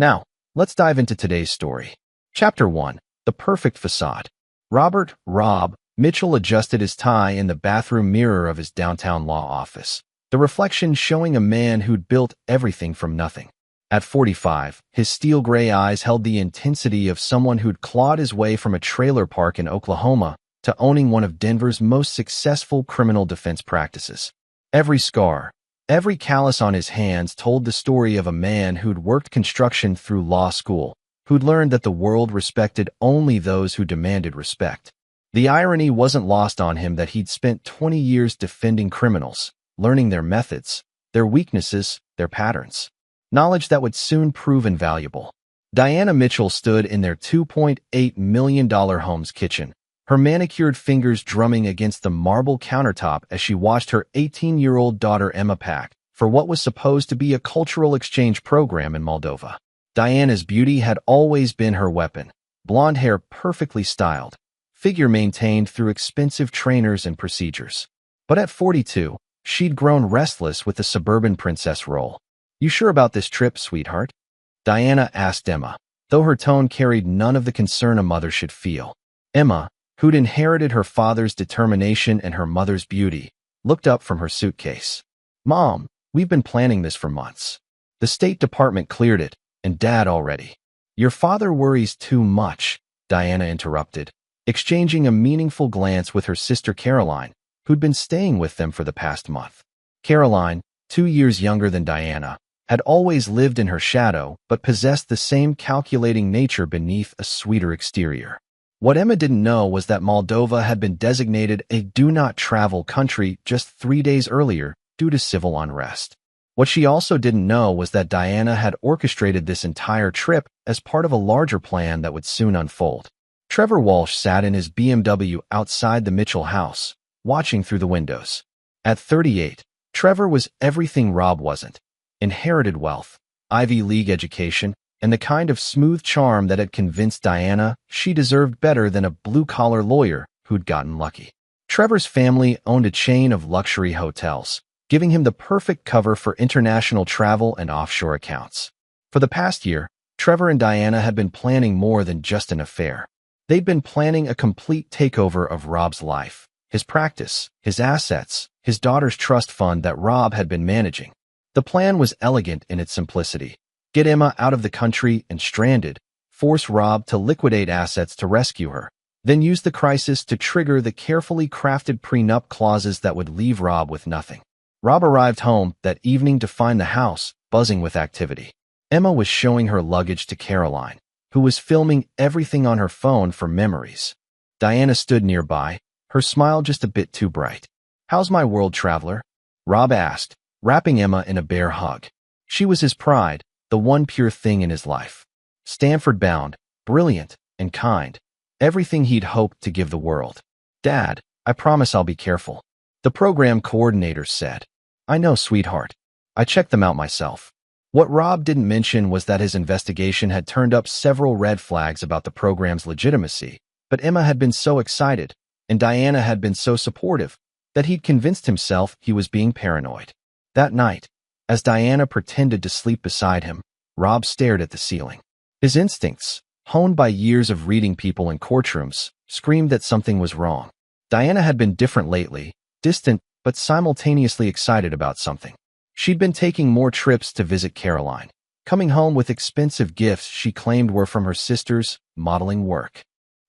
Now, let's dive into today's story. Chapter 1. The Perfect Facade. Rob Mitchell adjusted his tie in the bathroom mirror of his downtown law office, the reflection showing a man who'd built everything from nothing. At 45, his steel gray eyes held the intensity of someone who'd clawed his way from a trailer park in Oklahoma to owning one of Denver's most successful criminal defense practices. Every scar, every callus on his hands told the story of a man who'd worked construction through law school, who'd learned that the world respected only those who demanded respect. The irony wasn't lost on him that he'd spent 20 years defending criminals, learning their methods, their weaknesses, their patterns. Knowledge that would soon prove invaluable. Diana Mitchell stood in their $2.8 million home's kitchen, her manicured fingers drumming against the marble countertop as she watched her 18-year-old daughter Emma pack for what was supposed to be a cultural exchange program in Moldova. Diana's beauty had always been her weapon, blonde hair perfectly styled, figure maintained through expensive trainers and procedures. But at 42, she'd grown restless with the suburban princess role. "You sure about this trip, sweetheart?" Diana asked Emma, though her tone carried none of the concern a mother should feel. Emma, who'd inherited her father's determination and her mother's beauty, looked up from her suitcase. "Mom, we've been planning this for months. The State Department cleared it, and Dad already." "Your father worries too much," Diana interrupted, exchanging a meaningful glance with her sister Caroline, who'd been staying with them for the past month. Caroline, 2 years younger than Diana, had always lived in her shadow but possessed the same calculating nature beneath a sweeter exterior. What Emma didn't know was that Moldova had been designated a do-not-travel country just 3 days earlier due to civil unrest. What she also didn't know was that Diana had orchestrated this entire trip as part of a larger plan that would soon unfold. Trevor Walsh sat in his BMW outside the Mitchell house, watching through the windows. At 38, Trevor was everything Rob wasn't. Inherited wealth, Ivy League education, and the kind of smooth charm that had convinced Diana she deserved better than a blue-collar lawyer who'd gotten lucky. Trevor's family owned a chain of luxury hotels, giving him the perfect cover for international travel and offshore accounts. For the past year, Trevor and Diana had been planning more than just an affair. They'd been planning a complete takeover of Rob's life, his practice, his assets, his daughter's trust fund that Rob had been managing. The plan was elegant in its simplicity. Get Emma out of the country and stranded, force Rob to liquidate assets to rescue her, then use the crisis to trigger the carefully crafted prenup clauses that would leave Rob with nothing. Rob arrived home that evening to find the house buzzing with activity. Emma was showing her luggage to Caroline, who was filming everything on her phone for memories. Diana stood nearby, her smile just a bit too bright. "How's my world traveler?" Rob asked, wrapping Emma in a bear hug. She was his pride, the one pure thing in his life. Stanford-bound, brilliant, and kind. Everything he'd hoped to give the world. "Dad, I promise I'll be careful," the program coordinator said. "I know, sweetheart. I checked them out myself." What Rob didn't mention was that his investigation had turned up several red flags about the program's legitimacy, but Emma had been so excited, and Diana had been so supportive, that he'd convinced himself he was being paranoid. That night, as Diana pretended to sleep beside him, Rob stared at the ceiling. His instincts, honed by years of reading people in courtrooms, screamed that something was wrong. Diana had been different lately, distant but simultaneously excited about something. She'd been taking more trips to visit Caroline, coming home with expensive gifts she claimed were from her sister's modeling work.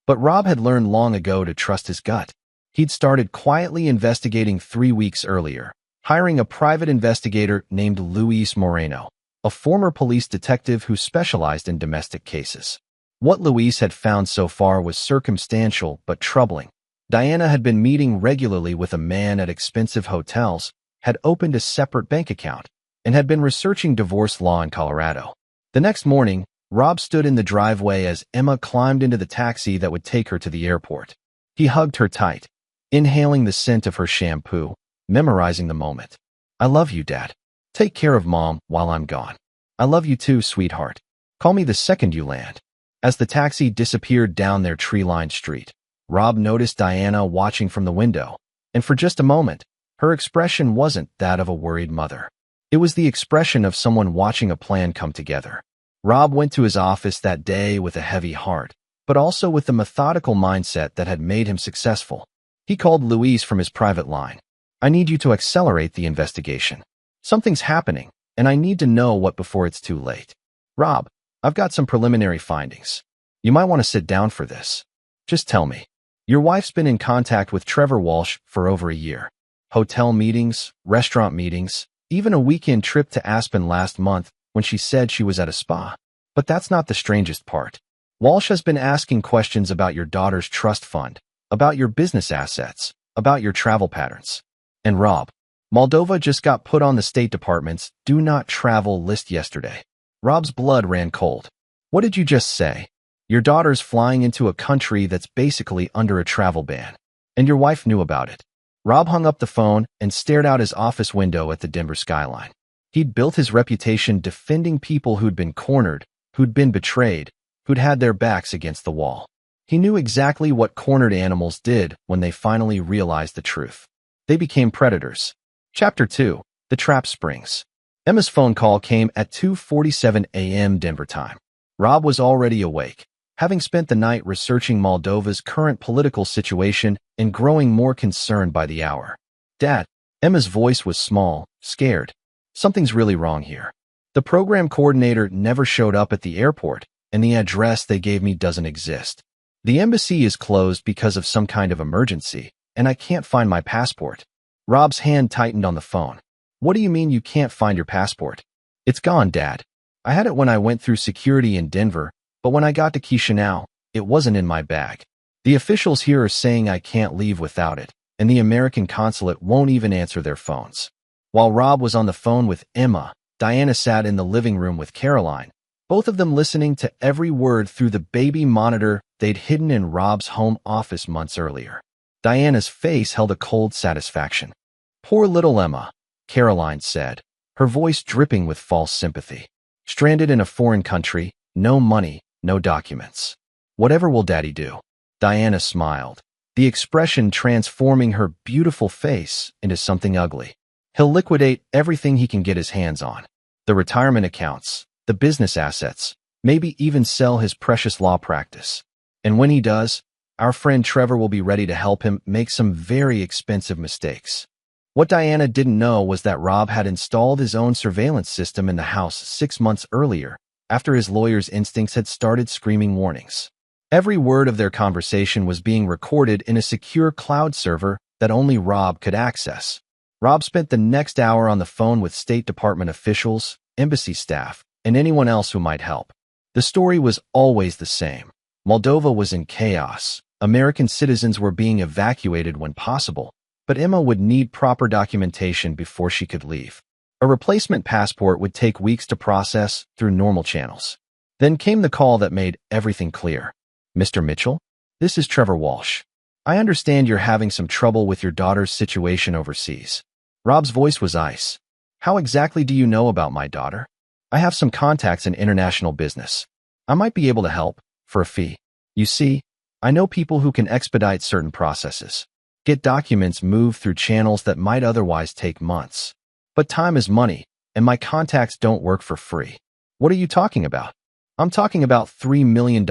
But Rob had learned long ago to trust his gut. He'd started quietly investigating 3 weeks earlier, hiring a private investigator named Luis Moreno, a former police detective who specialized in domestic cases. What Luis had found so far was circumstantial but troubling. Diana had been meeting regularly with a man at expensive hotels, had opened a separate bank account, and had been researching divorce law in Colorado. The next morning, Rob stood in the driveway as Emma climbed into the taxi that would take her to the airport. He hugged her tight, inhaling the scent of her shampoo, memorizing the moment. "I love you, Dad. Take care of Mom while I'm gone. I love you too, sweetheart. Call me the second you land." As the taxi disappeared down their tree-lined street, Rob noticed Diana watching from the window, and for just a moment, her expression wasn't that of a worried mother. It was the expression of someone watching a plan come together. Rob went to his office that day with a heavy heart, but also with the methodical mindset that had made him successful. He called Louise from his private line. "I need you to accelerate the investigation. Something's happening, and I need to know what before it's too late. Rob, I've got some preliminary findings. You might want to sit down for this. Just tell me. Your wife's been in contact with Trevor Walsh for over a year. Hotel meetings, restaurant meetings, even a weekend trip to Aspen last month when she said she was at a spa. But that's not the strangest part. Walsh has been asking questions about your daughter's trust fund, about your business assets, about your travel patterns. And Rob, Moldova just got put on the State Department's do not travel list yesterday." Rob's blood ran cold. "What did you just say? Your daughter's flying into a country that's basically under a travel ban. And your wife knew about it." Rob hung up the phone and stared out his office window at the Denver skyline. He'd built his reputation defending people who'd been cornered, who'd been betrayed, who'd had their backs against the wall. He knew exactly what cornered animals did when they finally realized the truth. They became predators. Chapter 2. The Trap Springs. Emma's phone call came at 2:47 a.m. Denver time. Rob was already awake, having spent the night researching Moldova's current political situation and growing more concerned by the hour. "Dad," Emma's voice was small, scared. "Something's really wrong here. The program coordinator never showed up at the airport, and the address they gave me doesn't exist. The embassy is closed because of some kind of emergency, and I can't find my passport." Rob's hand tightened on the phone. "What do you mean you can't find your passport?" "It's gone, Dad. I had it when I went through security in Denver, but when I got to Chisinau, it wasn't in my bag. The officials here are saying I can't leave without it, and the American consulate won't even answer their phones." While Rob was on the phone with Emma, Diana sat in the living room with Caroline, both of them listening to every word through the baby monitor they'd hidden in Rob's home office months earlier. Diana's face held a cold satisfaction. "Poor little Emma," Caroline said, her voice dripping with false sympathy. "Stranded in a foreign country, no money, no documents. Whatever will Daddy do?" Diana smiled, the expression transforming her beautiful face into something ugly. "He'll liquidate everything he can get his hands on. The retirement accounts, the business assets, maybe even sell his precious law practice. And when he does, our friend Trevor will be ready to help him make some very expensive mistakes." What Diana didn't know was that Rob had installed his own surveillance system in the house 6 months earlier, after his lawyer's instincts had started screaming warnings. Every word of their conversation was being recorded in a secure cloud server that only Rob could access. Rob spent the next hour on the phone with State Department officials, embassy staff, and anyone else who might help. The story was always the same. Moldova was in chaos. American citizens were being evacuated when possible, but Emma would need proper documentation before she could leave. A replacement passport would take weeks to process through normal channels. Then came the call that made everything clear. "Mr. Mitchell, this is Trevor Walsh. I understand you're having some trouble with your daughter's situation overseas." Rob's voice was ice. "How exactly do you know about my daughter?" "I have some contacts in international business. I might be able to help, for a fee. You see, I know people who can expedite certain processes. Get documents moved through channels that might otherwise take months. But time is money, and my contacts don't work for free." "What are you talking about?" "I'm talking about $3 million,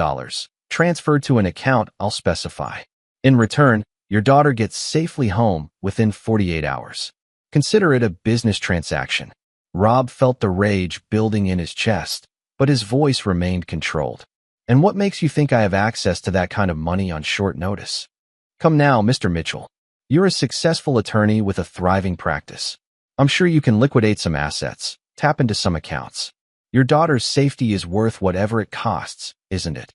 transferred to an account I'll specify. In return, your daughter gets safely home within 48 hours. Consider it a business transaction." Rob felt the rage building in his chest, but his voice remained controlled. "And what makes you think I have access to that kind of money on short notice?" "Come now, Mr. Mitchell. You're a successful attorney with a thriving practice. I'm sure you can liquidate some assets, tap into some accounts. Your daughter's safety is worth whatever it costs, isn't it?"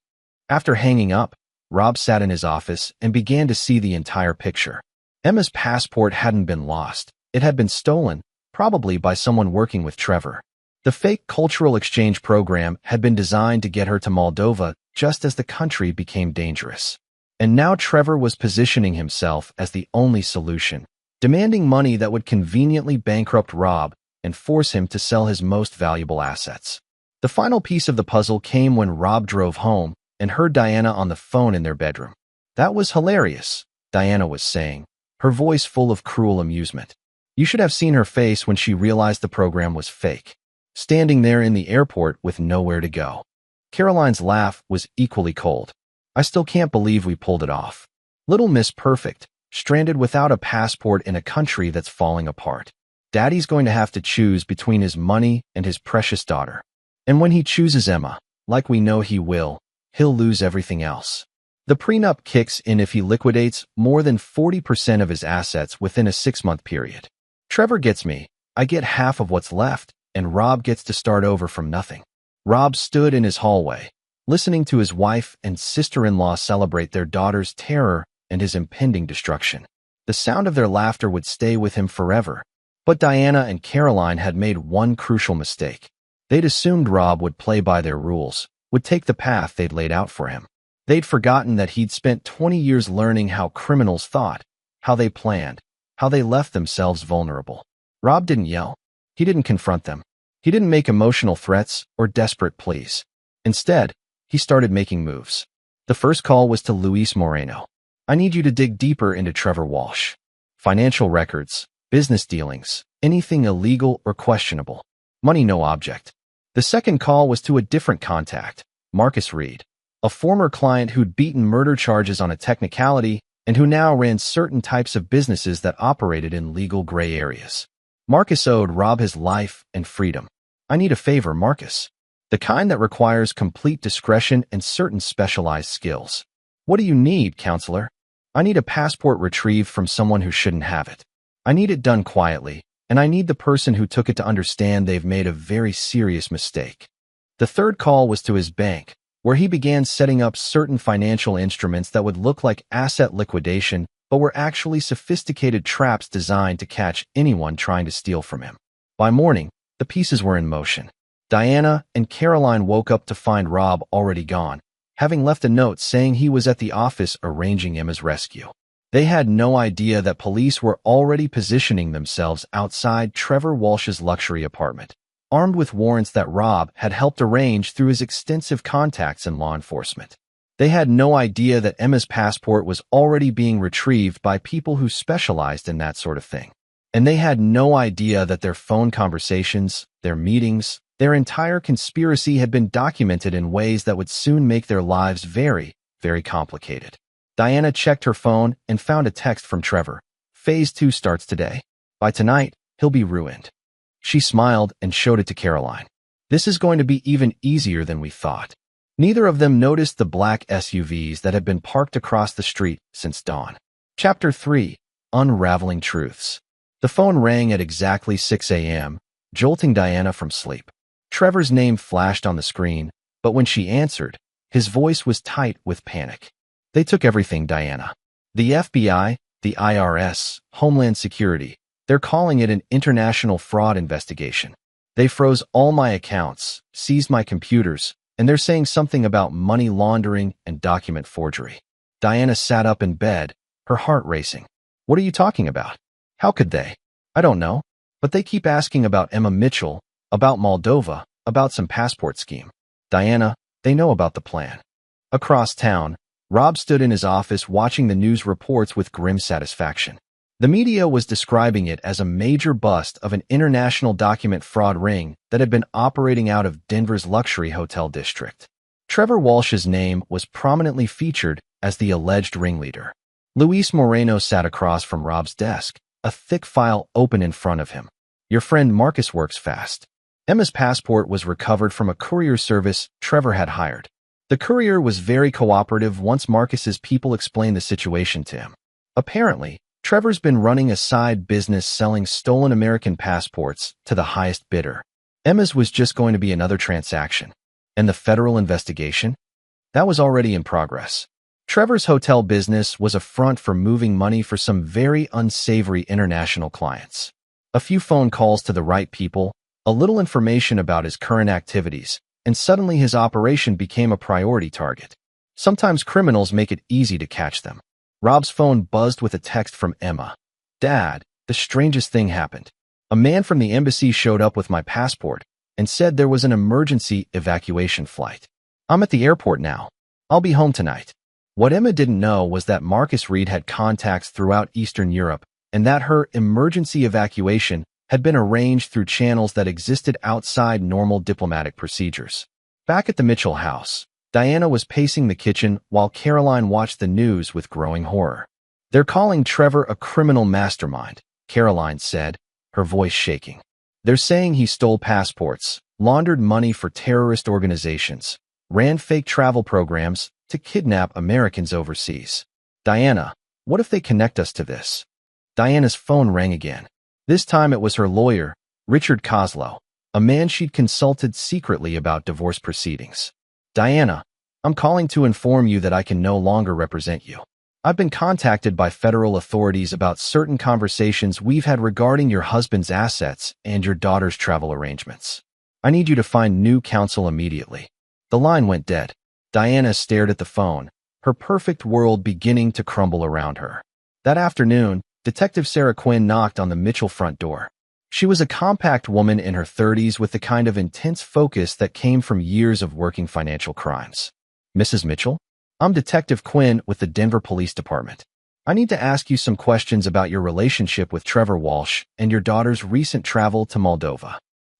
After hanging up, Rob sat in his office and began to see the entire picture. Emma's passport hadn't been lost. It had been stolen, probably by someone working with Trevor. The fake cultural exchange program had been designed to get her to Moldova just as the country became dangerous. And now Trevor was positioning himself as the only solution, demanding money that would conveniently bankrupt Rob and force him to sell his most valuable assets. The final piece of the puzzle came when Rob drove home and heard Diana on the phone in their bedroom. "That was hilarious," Diana was saying, her voice full of cruel amusement. "You should have seen her face when she realized the program was fake. standing there in the airport with nowhere to go. Caroline's laugh was equally cold. I still can't believe we pulled it off. Little Miss Perfect, stranded without a passport in a country that's falling apart. Daddy's going to have to choose between his money and his precious daughter. And when he chooses Emma, like we know he will, he'll lose everything else. The prenup kicks in if he liquidates more than 40% of his assets within a 6-month period. Trevor gets me. I get half of what's left, and Rob gets to start over from nothing. Rob stood in his hallway, listening to his wife and sister-in-law celebrate their daughter's terror and his impending destruction. The sound of their laughter would stay with him forever. But Diana and Caroline had made one crucial mistake. They'd assumed Rob would play by their rules, would take the path they'd laid out for him. They'd forgotten that he'd spent 20 years learning how criminals thought, how they planned, how they left themselves vulnerable. Rob didn't yell. He didn't confront them. He didn't make emotional threats or desperate pleas. Instead, he started making moves. The first call was to Luis Moreno. I need you to dig deeper into Trevor Walsh. Financial records, business dealings, anything illegal or questionable. Money no object. The second call was to a different contact, Marcus Reed, a former client who'd beaten murder charges on a technicality and who now ran certain types of businesses that operated in legal gray areas. Marcus owed Rob his life and freedom. I need a favor, Marcus. The kind that requires complete discretion and certain specialized skills. What do you need, counselor? I need a passport retrieved from someone who shouldn't have it. I need it done quietly, and I need the person who took it to understand they've made a very serious mistake. The third call was to his bank, where he began setting up certain financial instruments that would look like asset liquidation, but were actually sophisticated traps designed to catch anyone trying to steal from him. By morning, the pieces were in motion. Diana and Caroline woke up to find Rob already gone, having left a note saying he was at the office arranging Emma's rescue. They had no idea that police were already positioning themselves outside Trevor Walsh's luxury apartment, armed with warrants that Rob had helped arrange through his extensive contacts in law enforcement. They had no idea that Emma's passport was already being retrieved by people who specialized in that sort of thing. And they had no idea that their phone conversations, their meetings, their entire conspiracy had been documented in ways that would soon make their lives very, very complicated. Diana checked her phone and found a text from Trevor. Phase 2 starts today. By tonight, he'll be ruined. She smiled and showed it to Caroline. This is going to be even easier than we thought. Neither of them noticed the black SUVs that had been parked across the street since dawn. Chapter 3. Unraveling Truths. The phone rang at exactly 6 a.m., jolting Diana from sleep. Trevor's name flashed on the screen, but when she answered, his voice was tight with panic. They took everything, Diana. The FBI, the IRS, Homeland Security, they're calling it an international fraud investigation. They froze all my accounts, seized my computers, and they're saying something about money laundering and document forgery. Diana sat up in bed, her heart racing. What are you talking about? How could they? I don't know, but they keep asking about Emma Mitchell, about Moldova, about some passport scheme. Diana, they know about the plan. Across town, Rob stood in his office watching the news reports with grim satisfaction. The media was describing it as a major bust of an international document fraud ring that had been operating out of Denver's luxury hotel district. Trevor Walsh's name was prominently featured as the alleged ringleader. Luis Moreno sat across from Rob's desk, a thick file open in front of him. Your friend Marcus works fast. Emma's passport was recovered from a courier service Trevor had hired. The courier was very cooperative once Marcus's people explained the situation to him. Apparently, Trevor's been running a side business selling stolen American passports to the highest bidder. Emma's was just going to be another transaction. And the federal investigation? That was already in progress. Trevor's hotel business was a front for moving money for some very unsavory international clients. A few phone calls to the right people, a little information about his current activities, and suddenly his operation became a priority target. Sometimes criminals make it easy to catch them. Rob's phone buzzed with a text from Emma. Dad, the strangest thing happened. A man from the embassy showed up with my passport and said there was an emergency evacuation flight. I'm at the airport now. I'll be home tonight. What Emma didn't know was that Marcus Reed had contacts throughout Eastern Europe and that her emergency evacuation had been arranged through channels that existed outside normal diplomatic procedures. Back at the Mitchell house, Diana was pacing the kitchen while Caroline watched the news with growing horror. "They're calling Trevor a criminal mastermind," Caroline said, her voice shaking. "They're saying he stole passports, laundered money for terrorist organizations, ran fake travel programs to kidnap Americans overseas. Diana, what if they connect us to this?" Diana's phone rang again. This time it was her lawyer, Richard Koslow, a man she'd consulted secretly about divorce proceedings. "Diana, I'm calling to inform you that I can no longer represent you. I've been contacted by federal authorities about certain conversations we've had regarding your husband's assets and your daughter's travel arrangements. I need you to find new counsel immediately." The line went dead. Diana stared at the phone, her perfect world beginning to crumble around her. That afternoon, Detective Sarah Quinn knocked on the Mitchell front door. She was a compact woman in her 30s with the kind of intense focus that came from years of working financial crimes. "Mrs. Mitchell? I'm Detective Quinn with the Denver Police Department. I need to ask you some questions about your relationship with Trevor Walsh and your daughter's recent travel to Moldova."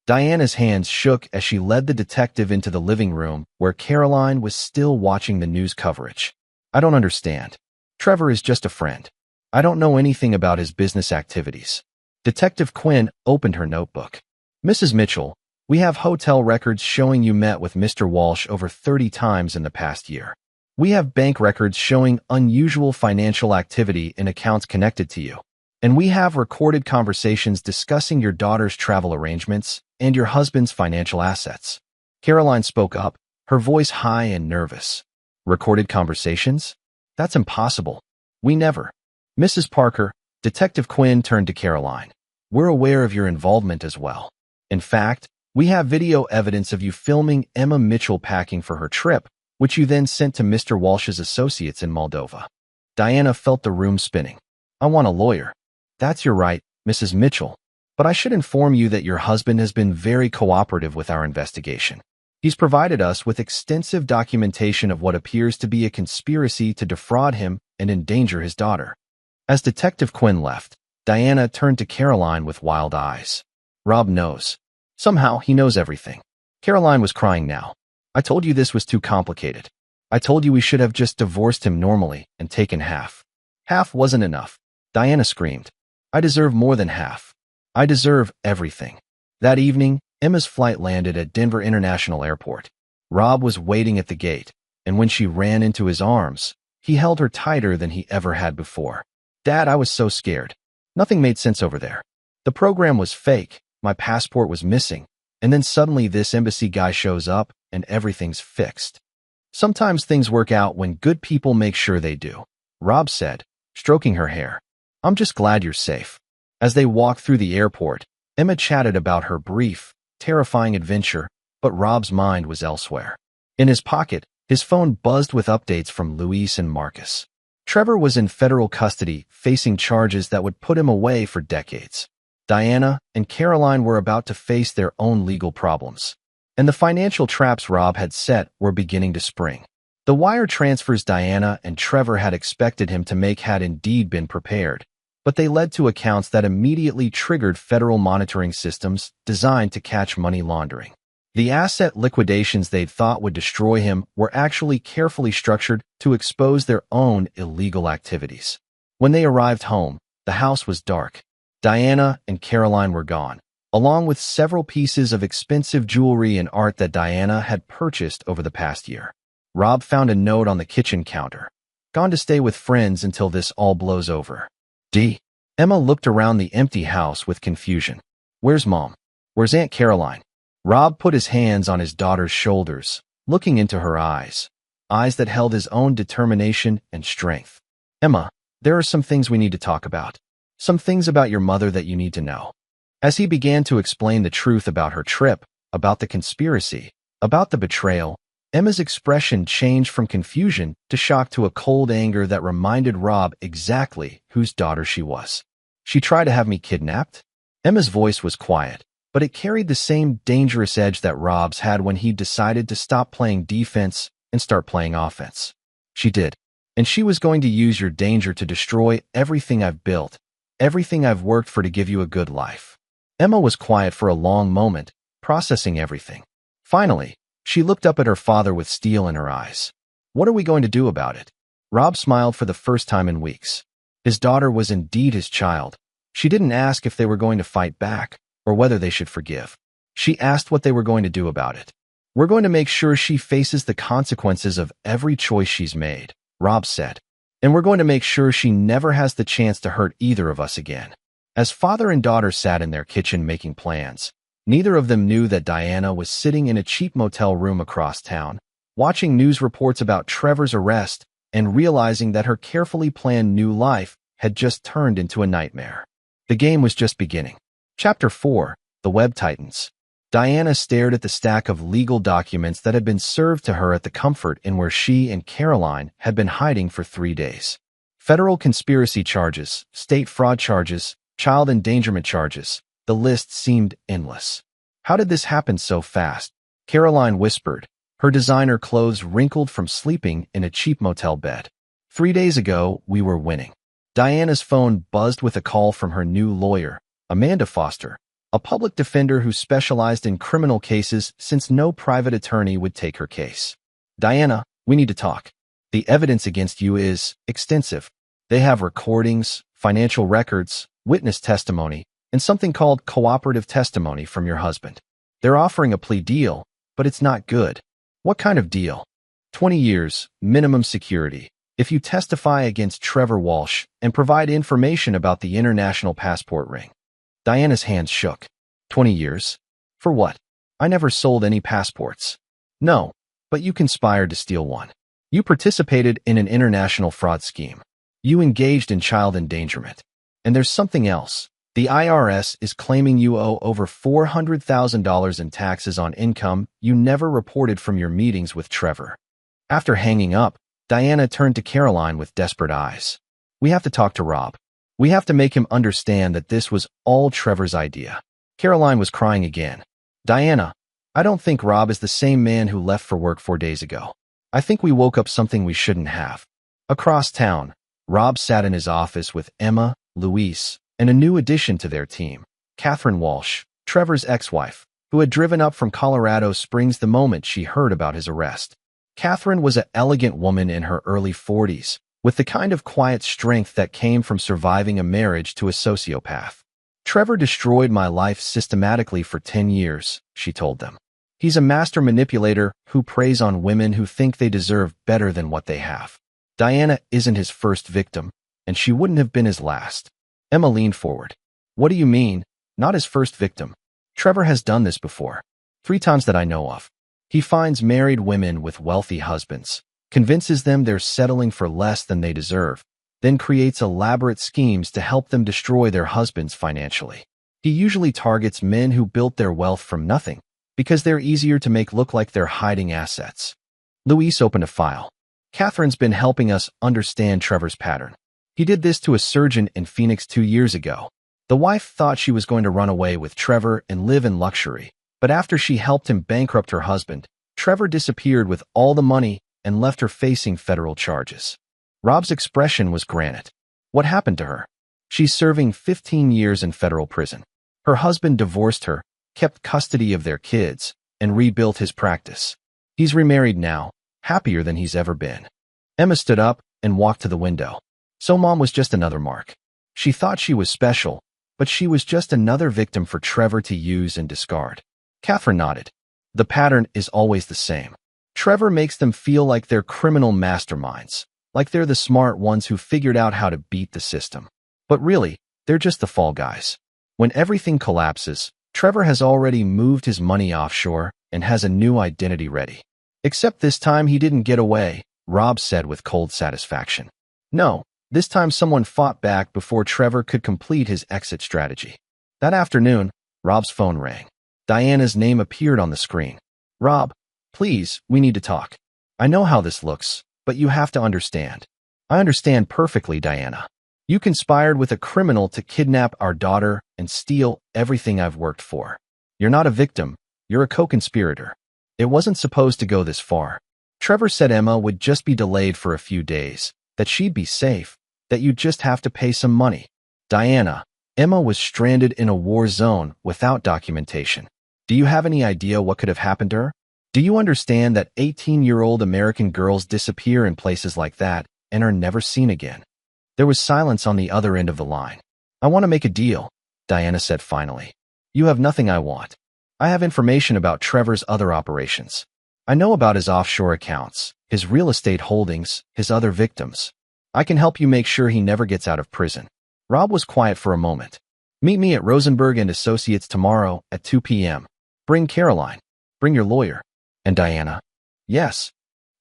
Diana's hands shook as she led the detective into the living room where Caroline was still watching the news coverage. "I don't understand. Trevor is just a friend. I don't know anything about his business activities." Detective Quinn opened her notebook. "Mrs. Mitchell, we have hotel records showing you met with Mr. Walsh over 30 times in the past year. We have bank records showing unusual financial activity in accounts connected to you. And we have recorded conversations discussing your daughter's travel arrangements and your husband's financial assets." Caroline spoke up, her voice high and nervous. "Recorded conversations? That's impossible. We never." "Mrs. Parker," Detective Quinn turned to Caroline. "We're aware of your involvement as well. In fact, we have video evidence of you filming Emma Mitchell packing for her trip, which you then sent to Mr. Walsh's associates in Moldova." Diana felt the room spinning. "I want a lawyer." "That's your right, Mrs. Mitchell. But I should inform you that your husband has been very cooperative with our investigation. He's provided us with extensive documentation of what appears to be a conspiracy to defraud him and endanger his daughter." As Detective Quinn left, Diana turned to Caroline with wild eyes. "Rob knows. Somehow he knows everything." Caroline was crying now. "I told you this was too complicated. I told you we should have just divorced him normally and taken half." "Half wasn't enough," Diana screamed. "I deserve more than half. I deserve everything." That evening, Emma's flight landed at Denver International Airport. Rob was waiting at the gate, and when she ran into his arms, he held her tighter than he ever had before. "Dad, I was so scared. Nothing made sense over there. The program was fake, my passport was missing, and then suddenly this embassy guy shows up and everything's fixed." "Sometimes things work out when good people make sure they do," Rob said, stroking her hair. "I'm just glad you're safe." As they walked through the airport, Emma chatted about her brief, terrifying adventure, but Rob's mind was elsewhere. In his pocket, his phone buzzed with updates from Luis and Marcus. Trevor was in federal custody, facing charges that would put him away for decades. Diana and Caroline were about to face their own legal problems. And the financial traps Rob had set were beginning to spring. The wire transfers Diana and Trevor had expected him to make had indeed been prepared, but they led to accounts that immediately triggered federal monitoring systems designed to catch money laundering. The asset liquidations they'd thought would destroy him were actually carefully structured to expose their own illegal activities. When they arrived home, the house was dark. Diana and Caroline were gone, along with several pieces of expensive jewelry and art that Diana had purchased over the past year. Rob found a note on the kitchen counter. "Gone to stay with friends until this all blows over. D." Emma looked around the empty house with confusion. "Where's Mom? Where's Aunt Caroline?" Rob put his hands on his daughter's shoulders, looking into her eyes that held his own determination and strength. "Emma, there are some things we need to talk about. Some things about your mother that you need to know." As he began to explain the truth about her trip, about the conspiracy, about the betrayal, Emma's expression changed from confusion to shock to a cold anger that reminded Rob exactly whose daughter she was. "She tried to have me kidnapped?" Emma's voice was quiet, but it carried the same dangerous edge that Rob's had when he decided to stop playing defense and start playing offense. "She did. And she was going to use your danger to destroy everything I've built, everything I've worked for to give you a good life." Emma was quiet for a long moment, processing everything. Finally, she looked up at her father with steel in her eyes. What are we going to do about it? Rob smiled for the first time in weeks. His daughter was indeed his child. She didn't ask if they were going to fight back, or whether they should forgive. She asked what they were going to do about it. We're going to make sure she faces the consequences of every choice she's made, Rob said. And we're going to make sure she never has the chance to hurt either of us again. As father and daughter sat in their kitchen making plans, neither of them knew that Diana was sitting in a cheap motel room across town, watching news reports about Trevor's arrest and realizing that her carefully planned new life had just turned into a nightmare. The game was just beginning. Chapter 4, The Web Titans. Diana stared at the stack of legal documents that had been served to her at the comfort inn where she and Caroline had been hiding for 3 days. Federal conspiracy charges, state fraud charges, child endangerment charges. The list seemed endless. How did this happen so fast? Caroline whispered, her designer clothes wrinkled from sleeping in a cheap motel bed. 3 days ago, we were winning. Diana's phone buzzed with a call from her new lawyer, Amanda Foster, a public defender who specialized in criminal cases since no private attorney would take her case. Diana, we need to talk. The evidence against you is extensive. They have recordings, financial records, witness testimony, and something called cooperative testimony from your husband. They're offering a plea deal, but it's not good. What kind of deal? 20 years, minimum security, if you testify against Trevor Walsh and provide information about the international passport ring. Diana's hands shook. 20 years? For what? I never sold any passports. No, but you conspired to steal one. You participated in an international fraud scheme. You engaged in child endangerment. And there's something else. The IRS is claiming you owe over $400,000 in taxes on income you never reported from your meetings with Trevor. After hanging up, Diana turned to Caroline with desperate eyes. We have to talk to Rob. We have to make him understand that this was all Trevor's idea. Caroline was crying again. Diana, I don't think Rob is the same man who left for work 4 days ago. I think we woke up something we shouldn't have. Across town, Rob sat in his office with Emma, Louise, and a new addition to their team, Catherine Walsh, Trevor's ex-wife, who had driven up from Colorado Springs the moment she heard about his arrest. Catherine was an elegant woman in her early 40s, with the kind of quiet strength that came from surviving a marriage to a sociopath. Trevor destroyed my life systematically for 10 years, she told them. He's a master manipulator who preys on women who think they deserve better than what they have. Diana isn't his first victim, and she wouldn't have been his last. Emma leaned forward. What do you mean, not his first victim? Trevor has done this before. 3 times that I know of. He finds married women with wealthy husbands, convinces them they're settling for less than they deserve, then creates elaborate schemes to help them destroy their husbands financially. He usually targets men who built their wealth from nothing, because they're easier to make look like they're hiding assets. Louise opened a file. Catherine's been helping us understand Trevor's pattern. He did this to a surgeon in Phoenix 2 years ago. The wife thought she was going to run away with Trevor and live in luxury, but after she helped him bankrupt her husband, Trevor disappeared with all the money and left her facing federal charges. Rob's expression was granite. What happened to her? She's serving 15 years in federal prison. Her husband divorced her, kept custody of their kids, and rebuilt his practice. He's remarried now, happier than he's ever been. Emma stood up and walked to the window. So Mom was just another mark. She thought she was special, but she was just another victim for Trevor to use and discard. Catherine nodded. The pattern is always the same. Trevor makes them feel like they're criminal masterminds, like they're the smart ones who figured out how to beat the system. But really, they're just the fall guys. When everything collapses, Trevor has already moved his money offshore and has a new identity ready. Except this time he didn't get away, Rob said with cold satisfaction. No, this time someone fought back before Trevor could complete his exit strategy. That afternoon, Rob's phone rang. Diana's name appeared on the screen. Rob, please, we need to talk. I know how this looks, but you have to understand. I understand perfectly, Diana. You conspired with a criminal to kidnap our daughter and steal everything I've worked for. You're not a victim, you're a co-conspirator. It wasn't supposed to go this far. Trevor said Emma would just be delayed for a few days, that she'd be safe, that you'd just have to pay some money. Diana, Emma was stranded in a war zone without documentation. Do you have any idea what could have happened to her? Do you understand that 18-year-old American girls disappear in places like that and are never seen again? There was silence on the other end of the line. I want to make a deal, Diana said finally. You have nothing I want. I have information about Trevor's other operations. I know about his offshore accounts, his real estate holdings, his other victims. I can help you make sure he never gets out of prison. Rob was quiet for a moment. Meet me at Rosenberg and Associates tomorrow at 2 p.m. Bring Caroline. Bring your lawyer. And Diana. Yes.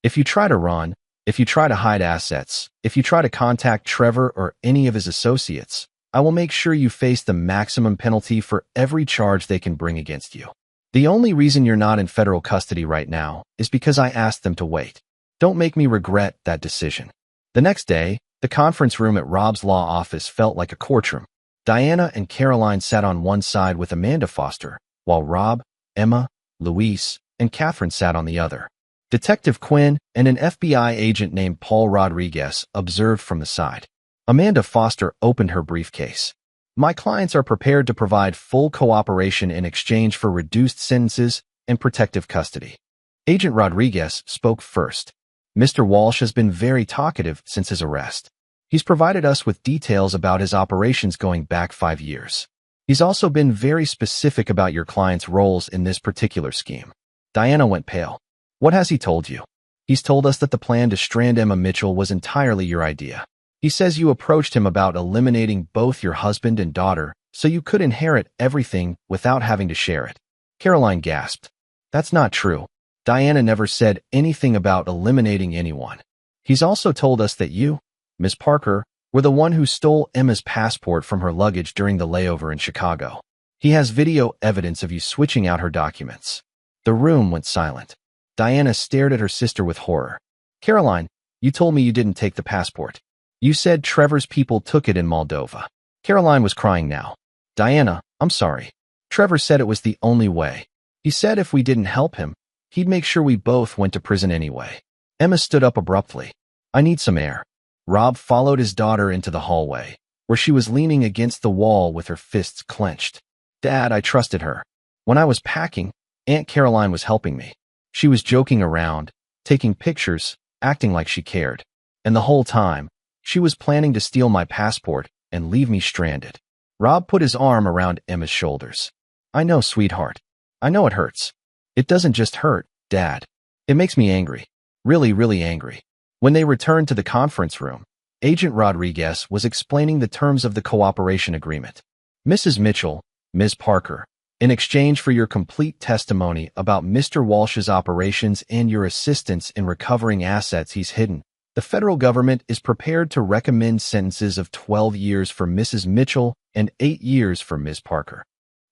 If you try to run, if you try to hide assets, if you try to contact Trevor or any of his associates, I will make sure you face the maximum penalty for every charge they can bring against you. The only reason you're not in federal custody right now is because I asked them to wait. Don't make me regret that decision. The next day, the conference room at Rob's law office felt like a courtroom. Diana and Caroline sat on one side with Amanda Foster, while Rob, Emma, Luis, and Catherine sat on the other. Detective Quinn and an FBI agent named Paul Rodriguez observed from the side. Amanda Foster opened her briefcase. My clients are prepared to provide full cooperation in exchange for reduced sentences and protective custody. Agent Rodriguez spoke first. Mr. Walsh has been very talkative since his arrest. He's provided us with details about his operations going back 5 years. He's also been very specific about your client's roles in this particular scheme. Diana went pale. What has he told you? He's told us that the plan to strand Emma Mitchell was entirely your idea. He says you approached him about eliminating both your husband and daughter so you could inherit everything without having to share it. Caroline gasped. That's not true. Diana never said anything about eliminating anyone. He's also told us that you, Miss Parker, were the one who stole Emma's passport from her luggage during the layover in Chicago. He has video evidence of you switching out her documents. The room went silent. Diana stared at her sister with horror. Caroline, you told me you didn't take the passport. You said Trevor's people took it in Moldova. Caroline was crying now. Diana, I'm sorry. Trevor said it was the only way. He said if we didn't help him, he'd make sure we both went to prison anyway. Emma stood up abruptly. I need some air. Rob followed his daughter into the hallway, where she was leaning against the wall with her fists clenched. Dad, I trusted her. When I was packing, Aunt Caroline was helping me. She was joking around, taking pictures, acting like she cared. And the whole time, she was planning to steal my passport and leave me stranded. Rob put his arm around Emma's shoulders. I know, sweetheart. I know it hurts. It doesn't just hurt, Dad. It makes me angry. Really, really angry. When they returned to the conference room, Agent Rodriguez was explaining the terms of the cooperation agreement. Mrs. Mitchell, Ms. Parker, in exchange for your complete testimony about Mr. Walsh's operations and your assistance in recovering assets he's hidden, the federal government is prepared to recommend sentences of 12 years for Mrs. Mitchell and 8 years for Ms. Parker.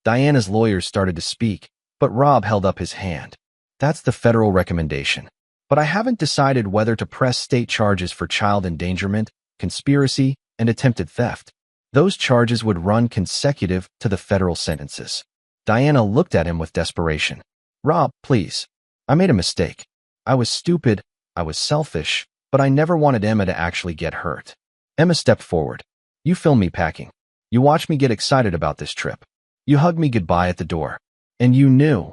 Diana's lawyers started to speak, but Rob held up his hand. That's the federal recommendation. But I haven't decided whether to press state charges for child endangerment, conspiracy, and attempted theft. Those charges would run consecutive to the federal sentences. Diana looked at him with desperation. Rob, please. I made a mistake. I was stupid, I was selfish, but I never wanted Emma to actually get hurt. Emma stepped forward. You filmed me packing. You watched me get excited about this trip. You hugged me goodbye at the door. And you knew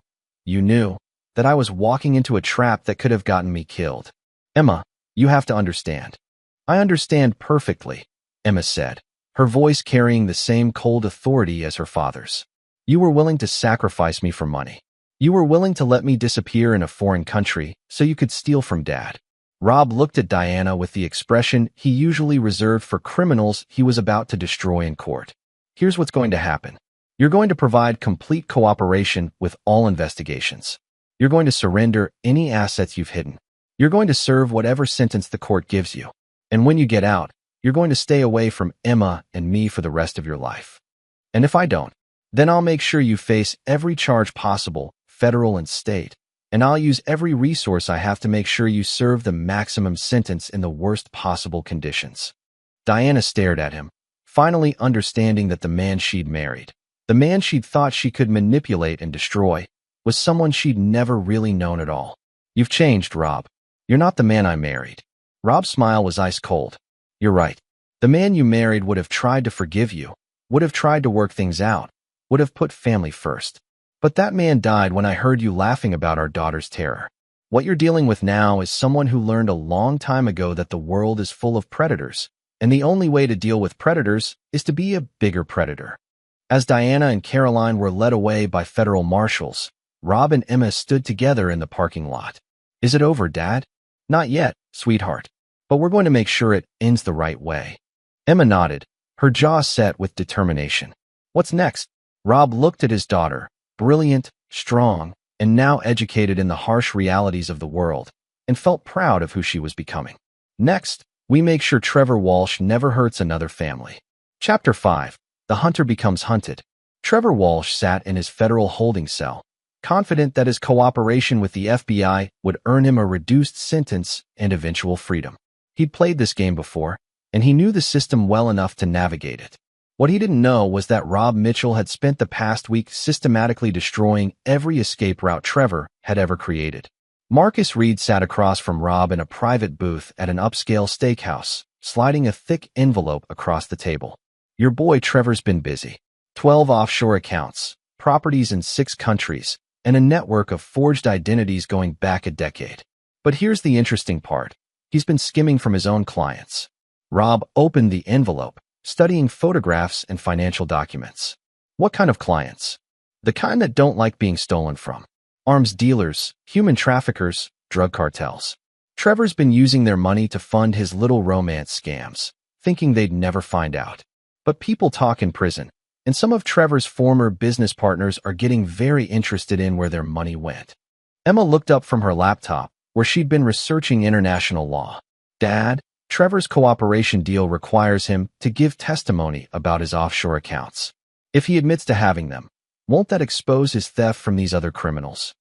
that I was walking into a trap that could have gotten me killed. Emma, you have to understand. I understand perfectly, Emma said, her voice carrying the same cold authority as her father's. You were willing to sacrifice me for money. You were willing to let me disappear in a foreign country so you could steal from Dad. Rob looked at Diana with the expression he usually reserved for criminals he was about to destroy in court. Here's what's going to happen. You're going to provide complete cooperation with all investigations. You're going to surrender any assets you've hidden. You're going to serve whatever sentence the court gives you. And when you get out, you're going to stay away from Emma and me for the rest of your life. And if I don't, then I'll make sure you face every charge possible, federal and state, and I'll use every resource I have to make sure you serve the maximum sentence in the worst possible conditions. Diana stared at him, finally understanding that the man she'd married, the man she'd thought she could manipulate and destroy, was someone she'd never really known at all. You've changed, Rob. You're not the man I married. Rob's smile was ice cold. You're right. The man you married would have tried to forgive you, would have tried to work things out, would have put family first. But that man died when I heard you laughing about our daughter's terror. What you're dealing with now is someone who learned a long time ago that the world is full of predators, and the only way to deal with predators is to be a bigger predator. As Diana and Caroline were led away by federal marshals, Rob and Emma stood together in the parking lot. Is it over, Dad? Not yet, sweetheart. But we're going to make sure it ends the right way. Emma nodded, her jaw set with determination. What's next? Rob looked at his daughter, brilliant, strong, and now educated in the harsh realities of the world, and felt proud of who she was becoming. Next, we make sure Trevor Walsh never hurts another family. Chapter 5. The Hunter Becomes Hunted. Trevor Walsh sat in his federal holding cell, confident that his cooperation with the FBI would earn him a reduced sentence and eventual freedom. He'd played this game before, and he knew the system well enough to navigate it. What he didn't know was that Rob Mitchell had spent the past week systematically destroying every escape route Trevor had ever created. Marcus Reed sat across from Rob in a private booth at an upscale steakhouse, sliding a thick envelope across the table. Your boy Trevor's been busy. 12 offshore accounts, properties in 6 countries, and a network of forged identities going back a decade. But here's the interesting part. He's been skimming from his own clients. Rob opened the envelope, studying photographs and financial documents. What kind of clients? The kind that don't like being stolen from. Arms dealers, human traffickers, drug cartels. Trevor's been using their money to fund his little romance scams, thinking they'd never find out. But people talk in prison, and some of Trevor's former business partners are getting very interested in where their money went. Emma looked up from her laptop, where she'd been researching international law. Dad, Trevor's cooperation deal requires him to give testimony about his offshore accounts. If he admits to having them, won't that expose his theft from these other criminals?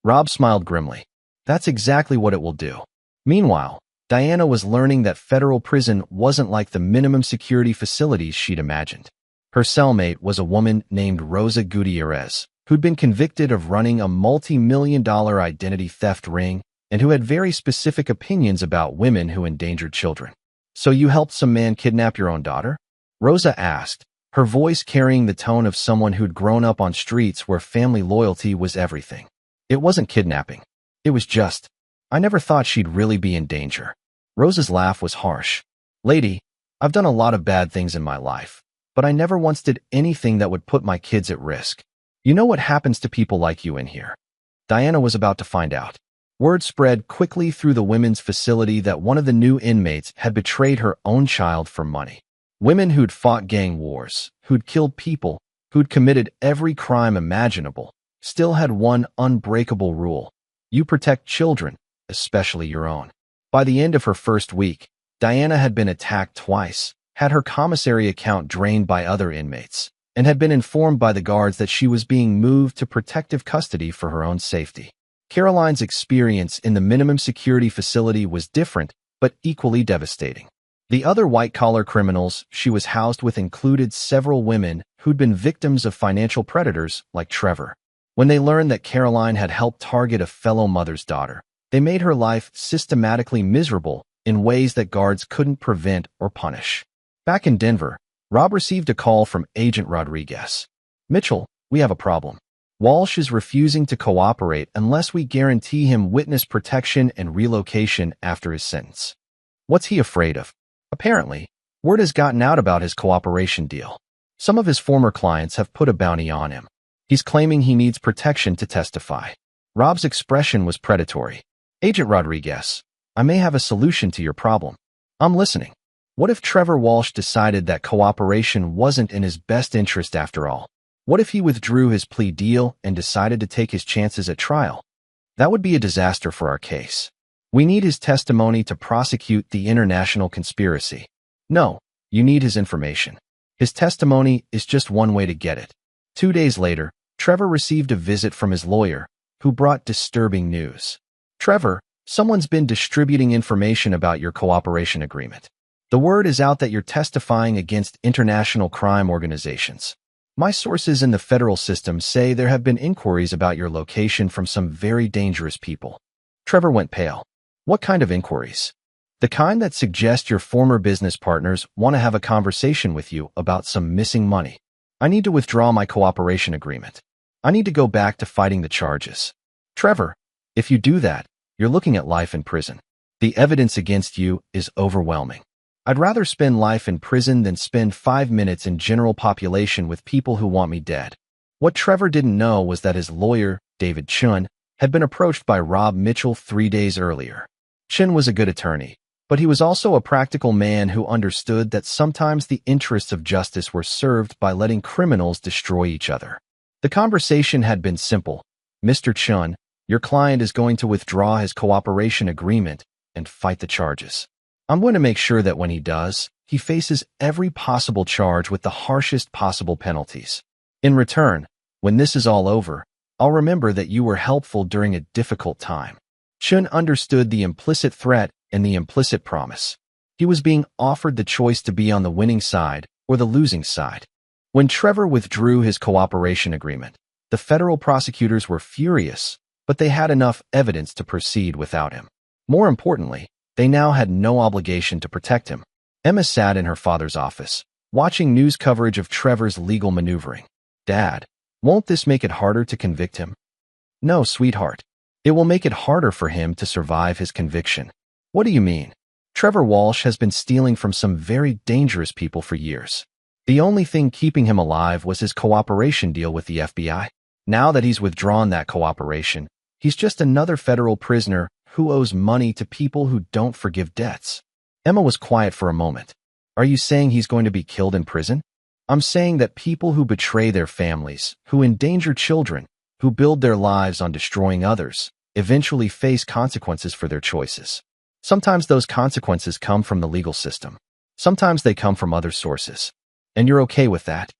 Rob smiled grimly. That's exactly what it will do. Meanwhile, Diana was learning that federal prison wasn't like the minimum security facilities she'd imagined. Her cellmate was a woman named Rosa Gutierrez, who'd been convicted of running a multi-million-dollar identity theft ring and who had very specific opinions about women who endangered children. So you helped some man kidnap your own daughter? Rosa asked, her voice carrying the tone of someone who'd grown up on streets where family loyalty was everything. It wasn't kidnapping. It was just, I never thought she'd really be in danger. Rosa's laugh was harsh. Lady, I've done a lot of bad things in my life, but I never once did anything that would put my kids at risk. You know what happens to people like you in here? Diana was about to find out. Word spread quickly through the women's facility that one of the new inmates had betrayed her own child for money. Women who'd fought gang wars, who'd killed people, who'd committed every crime imaginable, still had one unbreakable rule. You protect children, especially your own. By the end of her first week, Diana had been attacked twice, had her commissary account drained by other inmates, and had been informed by the guards that she was being moved to protective custody for her own safety. Caroline's experience in the minimum security facility was different, but equally devastating. The other white-collar criminals she was housed with included several women who'd been victims of financial predators like Trevor. When they learned that Caroline had helped target a fellow mother's daughter, they made her life systematically miserable in ways that guards couldn't prevent or punish. Back in Denver, Rob received a call from Agent Rodriguez. Mitchell, we have a problem. Walsh is refusing to cooperate unless we guarantee him witness protection and relocation after his sentence. What's he afraid of? Apparently, word has gotten out about his cooperation deal. Some of his former clients have put a bounty on him. He's claiming he needs protection to testify. Rob's expression was predatory. Agent Rodriguez, I may have a solution to your problem. I'm listening. What if Trevor Walsh decided that cooperation wasn't in his best interest after all? What if he withdrew his plea deal and decided to take his chances at trial? That would be a disaster for our case. We need his testimony to prosecute the international conspiracy. No, you need his information. His testimony is just one way to get it. 2 days later, Trevor received a visit from his lawyer, who brought disturbing news. Trevor, someone's been distributing information about your cooperation agreement. The word is out that you're testifying against international crime organizations. My sources in the federal system say there have been inquiries about your location from some very dangerous people. Trevor went pale. What kind of inquiries? The kind that suggests your former business partners want to have a conversation with you about some missing money. I need to withdraw my cooperation agreement. I need to go back to fighting the charges. Trevor, if you do that, you're looking at life in prison. The evidence against you is overwhelming. I'd rather spend life in prison than spend 5 minutes in general population with people who want me dead. What Trevor didn't know was that his lawyer, David Chun, had been approached by Rob Mitchell 3 days earlier. Chun was a good attorney, but he was also a practical man who understood that sometimes the interests of justice were served by letting criminals destroy each other. The conversation had been simple. Mr. Chun, your client is going to withdraw his cooperation agreement and fight the charges. I'm going to make sure that when he does, he faces every possible charge with the harshest possible penalties. In return, when this is all over, I'll remember that you were helpful during a difficult time. Chun understood the implicit threat and the implicit promise. He was being offered the choice to be on the winning side or the losing side. When Trevor withdrew his cooperation agreement, the federal prosecutors were furious, but they had enough evidence to proceed without him. More importantly, they now had no obligation to protect him. Emma sat in her father's office, watching news coverage of Trevor's legal maneuvering. Dad, won't this make it harder to convict him? No, sweetheart. It will make it harder for him to survive his conviction. What do you mean? Trevor Walsh has been stealing from some very dangerous people for years. The only thing keeping him alive was his cooperation deal with the FBI. Now that he's withdrawn that cooperation, he's just another federal prisoner who owes money to people who don't forgive debts. Emma was quiet for a moment. Are you saying he's going to be killed in prison? I'm saying that people who betray their families, who endanger children, who build their lives on destroying others, eventually face consequences for their choices. Sometimes those consequences come from the legal system. Sometimes they come from other sources. And you're okay with that?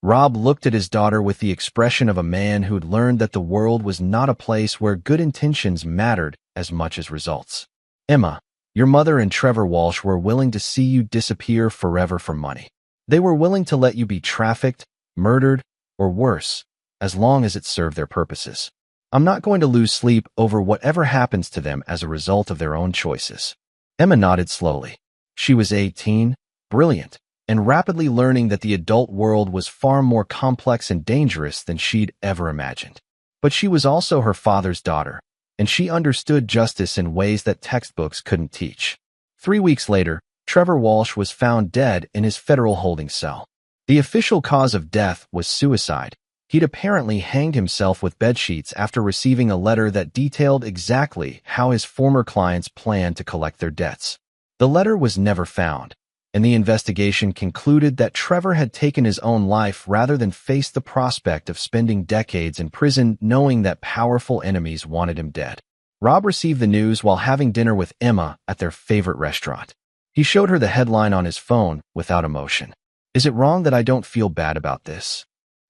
Rob looked at his daughter with the expression of a man who'd learned that the world was not a place where good intentions mattered as much as results. Emma, your mother and Trevor Walsh were willing to see you disappear forever for money. They were willing to let you be trafficked, murdered, or worse, as long as it served their purposes. I'm not going to lose sleep over whatever happens to them as a result of their own choices. Emma nodded slowly. She was 18, brilliant, and rapidly learning that the adult world was far more complex and dangerous than she'd ever imagined. But she was also her father's daughter, and she understood justice in ways that textbooks couldn't teach. 3 weeks later, Trevor Walsh was found dead in his federal holding cell. The official cause of death was suicide. He'd apparently hanged himself with bedsheets after receiving a letter that detailed exactly how his former clients planned to collect their debts. The letter was never found, and the investigation concluded that Trevor had taken his own life rather than face the prospect of spending decades in prison knowing that powerful enemies wanted him dead. Rob received the news while having dinner with Emma at their favorite restaurant. He showed her the headline on his phone without emotion. Is it wrong that I don't feel bad about this?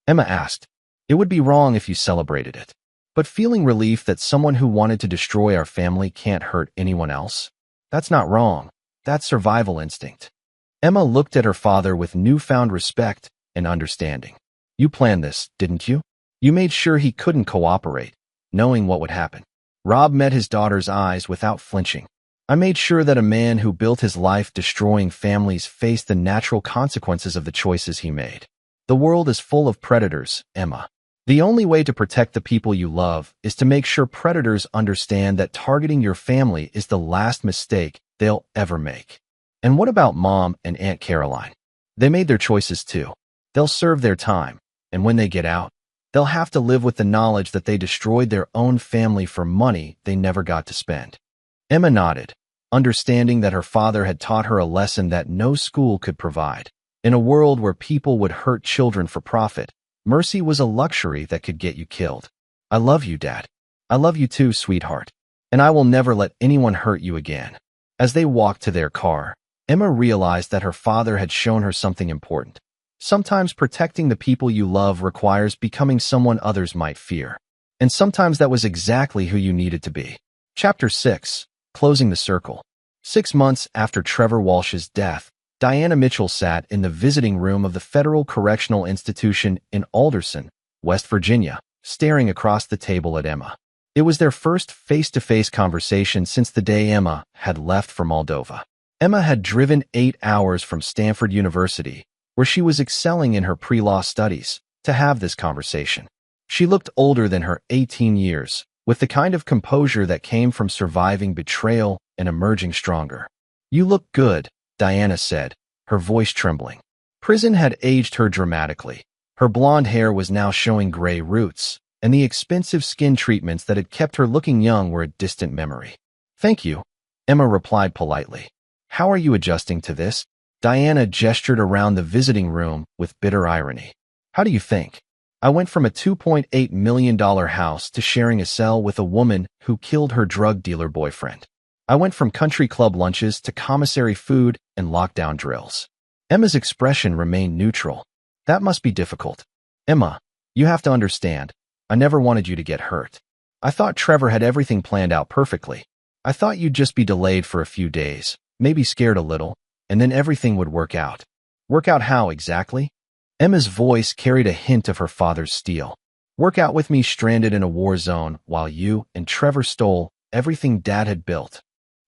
Emma asked. It would be wrong if you celebrated it. But feeling relief that someone who wanted to destroy our family can't hurt anyone else? That's not wrong. That's survival instinct. Emma looked at her father with newfound respect and understanding. You planned this, didn't you? You made sure he couldn't cooperate, knowing what would happen. Rob met his daughter's eyes without flinching. I made sure that a man who built his life destroying families faced the natural consequences of the choices he made. The world is full of predators, Emma. The only way to protect the people you love is to make sure predators understand that targeting your family is the last mistake they'll ever make. And what about Mom and Aunt Caroline? They made their choices too. They'll serve their time, and when they get out, they'll have to live with the knowledge that they destroyed their own family for money they never got to spend. Emma nodded, understanding that her father had taught her a lesson that no school could provide. In a world where people would hurt children for profit, mercy was a luxury that could get you killed. I love you, Dad. I love you too, sweetheart. And I will never let anyone hurt you again. As they walked to their car, Emma realized that her father had shown her something important. Sometimes protecting the people you love requires becoming someone others might fear. And sometimes that was exactly who you needed to be. Chapter 6. Closing the Circle. 6 months after Trevor Walsh's death, Diana Mitchell sat in the visiting room of the Federal Correctional Institution in Alderson, West Virginia, staring across the table at Emma. It was their first face-to-face conversation since the day Emma had left for Moldova. Emma had driven 8 hours from Stanford University, where she was excelling in her pre-law studies, to have this conversation. She looked older than her 18 years, with the kind of composure that came from surviving betrayal and emerging stronger. "You look good," Diana said, her voice trembling. Prison had aged her dramatically. Her blonde hair was now showing gray roots, and the expensive skin treatments that had kept her looking young were a distant memory. "Thank you," Emma replied politely. "How are you adjusting to this?" Diana gestured around the visiting room with bitter irony. "How do you think? I went from a $2.8 million house to sharing a cell with a woman who killed her drug dealer boyfriend. I went from country club lunches to commissary food and lockdown drills." Emma's expression remained neutral. "That must be difficult. Emma, you have to understand, I never wanted you to get hurt. I thought Trevor had everything planned out perfectly. I thought you'd just be delayed for a few days, maybe scared a little, and then everything would work out." "Work out how exactly?" Emma's voice carried a hint of her father's steel. "Work out with me stranded in a war zone while you and Trevor stole everything Dad had built."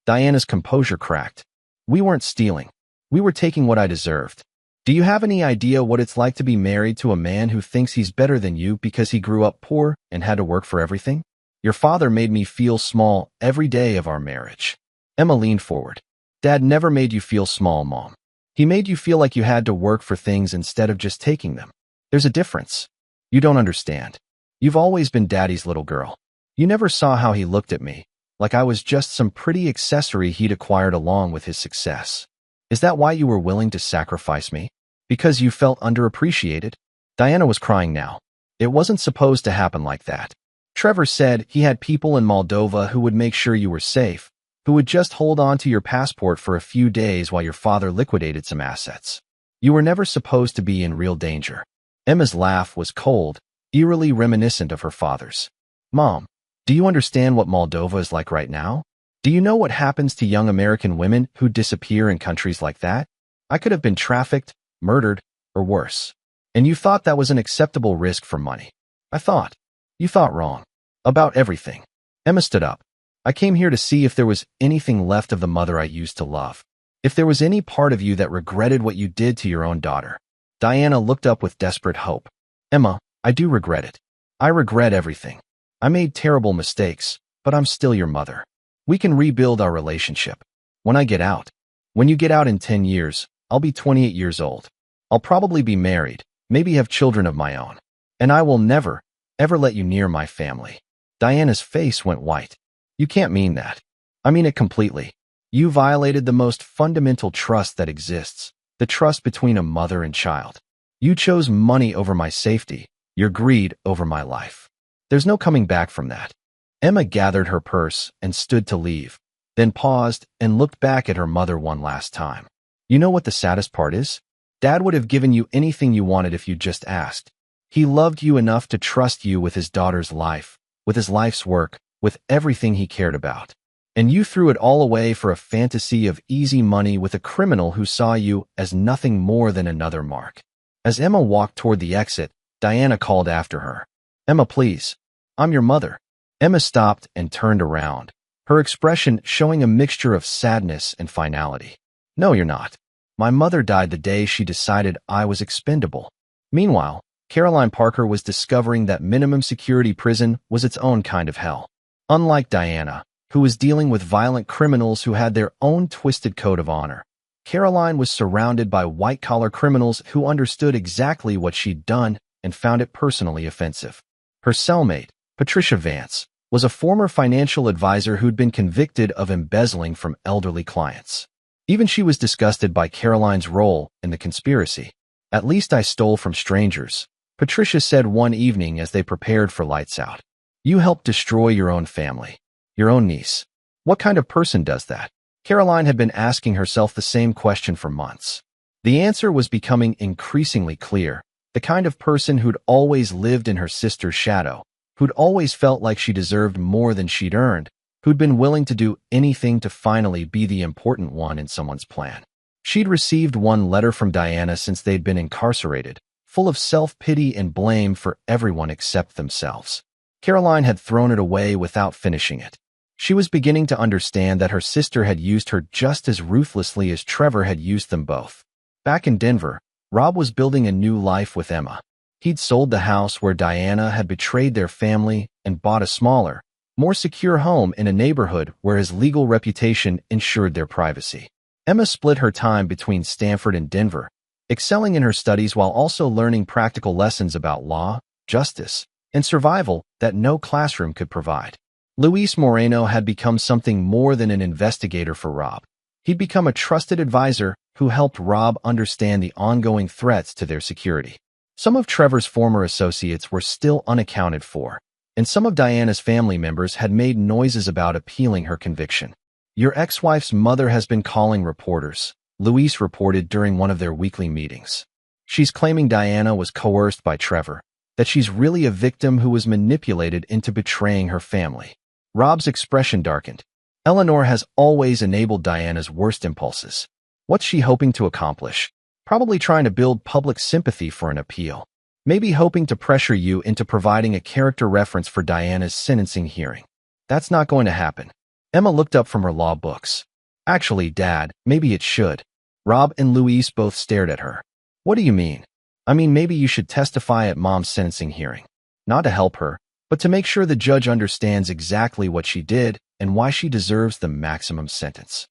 Diana's composure cracked. "We weren't stealing. We were taking what I deserved. Do you have any idea what it's like to be married to a man who thinks he's better than you because he grew up poor and had to work for everything? Your father made me feel small every day of our marriage." Emma leaned forward. "Dad never made you feel small, Mom. He made you feel like you had to work for things instead of just taking them. There's a difference. You don't understand. You've always been Daddy's little girl. You never saw how he looked at me, like I was just some pretty accessory he'd acquired along with his success. Is that why you were willing to sacrifice me? Because you felt underappreciated?" Diana was crying now. "It wasn't supposed to happen like that. Trevor said he had people in Moldova who would make sure you were safe, who would just hold on to your passport for a few days while your father liquidated some assets. You were never supposed to be in real danger." Emma's laugh was cold, eerily reminiscent of her father's. "Mom, do you understand what Moldova is like right now? Do you know what happens to young American women who disappear in countries like that? I could have been trafficked, murdered, or worse. And you thought that was an acceptable risk for money. You thought wrong. About everything." Emma stood up. "I came here to see if there was anything left of the mother I used to love. If there was any part of you that regretted what you did to your own daughter." Diana looked up with desperate hope. "Emma, I do regret it. I regret everything. I made terrible mistakes, but I'm still your mother. We can rebuild our relationship. When I get out. When you get out in 10 years, I'll be 28 years old. I'll probably be married, maybe have children of my own. And I will never, ever let you near my family." Diana's face went white. "You can't mean that." "I mean it completely. You violated the most fundamental trust that exists, the trust between a mother and child. You chose money over my safety, your greed over my life. There's no coming back from that." Emma gathered her purse and stood to leave, then paused and looked back at her mother one last time. "You know what the saddest part is? Dad would have given you anything you wanted if you just asked. He loved you enough to trust you with his daughter's life, with his life's work, with everything he cared about. And you threw it all away for a fantasy of easy money with a criminal who saw you as nothing more than another mark." As Emma walked toward the exit, Diana called after her. "Emma, please. I'm your mother." Emma stopped and turned around, her expression showing a mixture of sadness and finality. "No, you're not. My mother died the day she decided I was expendable." Meanwhile, Caroline Parker was discovering that minimum security prison was its own kind of hell. Unlike Diana, who was dealing with violent criminals who had their own twisted code of honor, Caroline was surrounded by white-collar criminals who understood exactly what she'd done and found it personally offensive. Her cellmate, Patricia Vance, was a former financial advisor who'd been convicted of embezzling from elderly clients. Even she was disgusted by Caroline's role in the conspiracy. "At least I stole from strangers," Patricia said one evening as they prepared for lights out. "You helped destroy your own family, your own niece. What kind of person does that?" Caroline had been asking herself the same question for months. The answer was becoming increasingly clear: the kind of person who'd always lived in her sister's shadow, who'd always felt like she deserved more than she'd earned, who'd been willing to do anything to finally be the important one in someone's plan. She'd received one letter from Diana since they'd been incarcerated, full of self-pity and blame for everyone except themselves. Caroline had thrown it away without finishing it. She was beginning to understand that her sister had used her just as ruthlessly as Trevor had used them both. Back in Denver, Rob was building a new life with Emma. He'd sold the house where Diana had betrayed their family and bought a smaller, more secure home in a neighborhood where his legal reputation ensured their privacy. Emma split her time between Stanford and Denver, excelling in her studies while also learning practical lessons about law, justice, and survival that no classroom could provide. Luis Moreno had become something more than an investigator for Rob. He'd become a trusted advisor who helped Rob understand the ongoing threats to their security. Some of Trevor's former associates were still unaccounted for, and some of Diana's family members had made noises about appealing her conviction. "Your ex-wife's mother has been calling reporters," Luis reported during one of their weekly meetings. "She's claiming Diana was coerced by Trevor, that she's really a victim who was manipulated into betraying her family." Rob's expression darkened. Eleanor has always enabled Diana's worst impulses. What's she hoping to accomplish? Probably trying to build public sympathy for an appeal. Maybe hoping to pressure you into providing a character reference for Diana's sentencing hearing. That's not going to happen. Emma looked up from her law books. "Actually, Dad, maybe it should." Rob and Luis both stared at her. "What do you mean?" "I mean, maybe you should testify at Mom's sentencing hearing. Not to help her, but to make sure the judge understands exactly what she did and why she deserves the maximum sentence."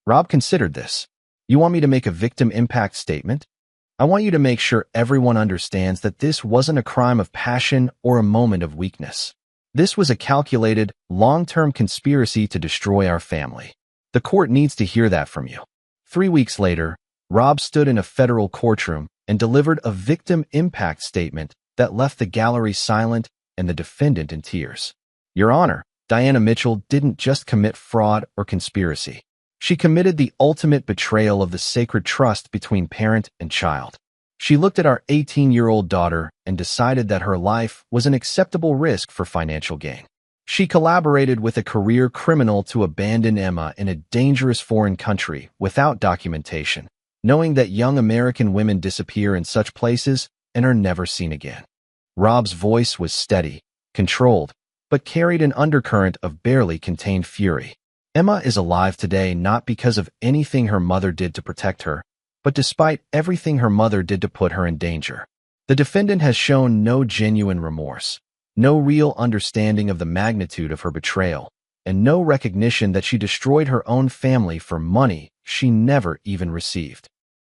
Rob considered this. "You want me to make a victim impact statement? I want you to make sure everyone understands that this wasn't a crime of passion or a moment of weakness. This was a calculated, long-term conspiracy to destroy our family. The court needs to hear that from you." 3 weeks later, Rob stood in a federal courtroom and delivered a victim impact statement that left the gallery silent and the defendant in tears. "Your Honor, Diana Mitchell didn't just commit fraud or conspiracy. She committed the ultimate betrayal of the sacred trust between parent and child. She looked at our 18-year-old daughter and decided that her life was an acceptable risk for financial gain. She collaborated with a career criminal to abandon Emma in a dangerous foreign country without documentation, knowing that young American women disappear in such places and are never seen again." Rob's voice was steady, controlled, but carried an undercurrent of barely contained fury. "Emma is alive today not because of anything her mother did to protect her, but despite everything her mother did to put her in danger. The defendant has shown no genuine remorse, no real understanding of the magnitude of her betrayal, and no recognition that she destroyed her own family for money she never even received."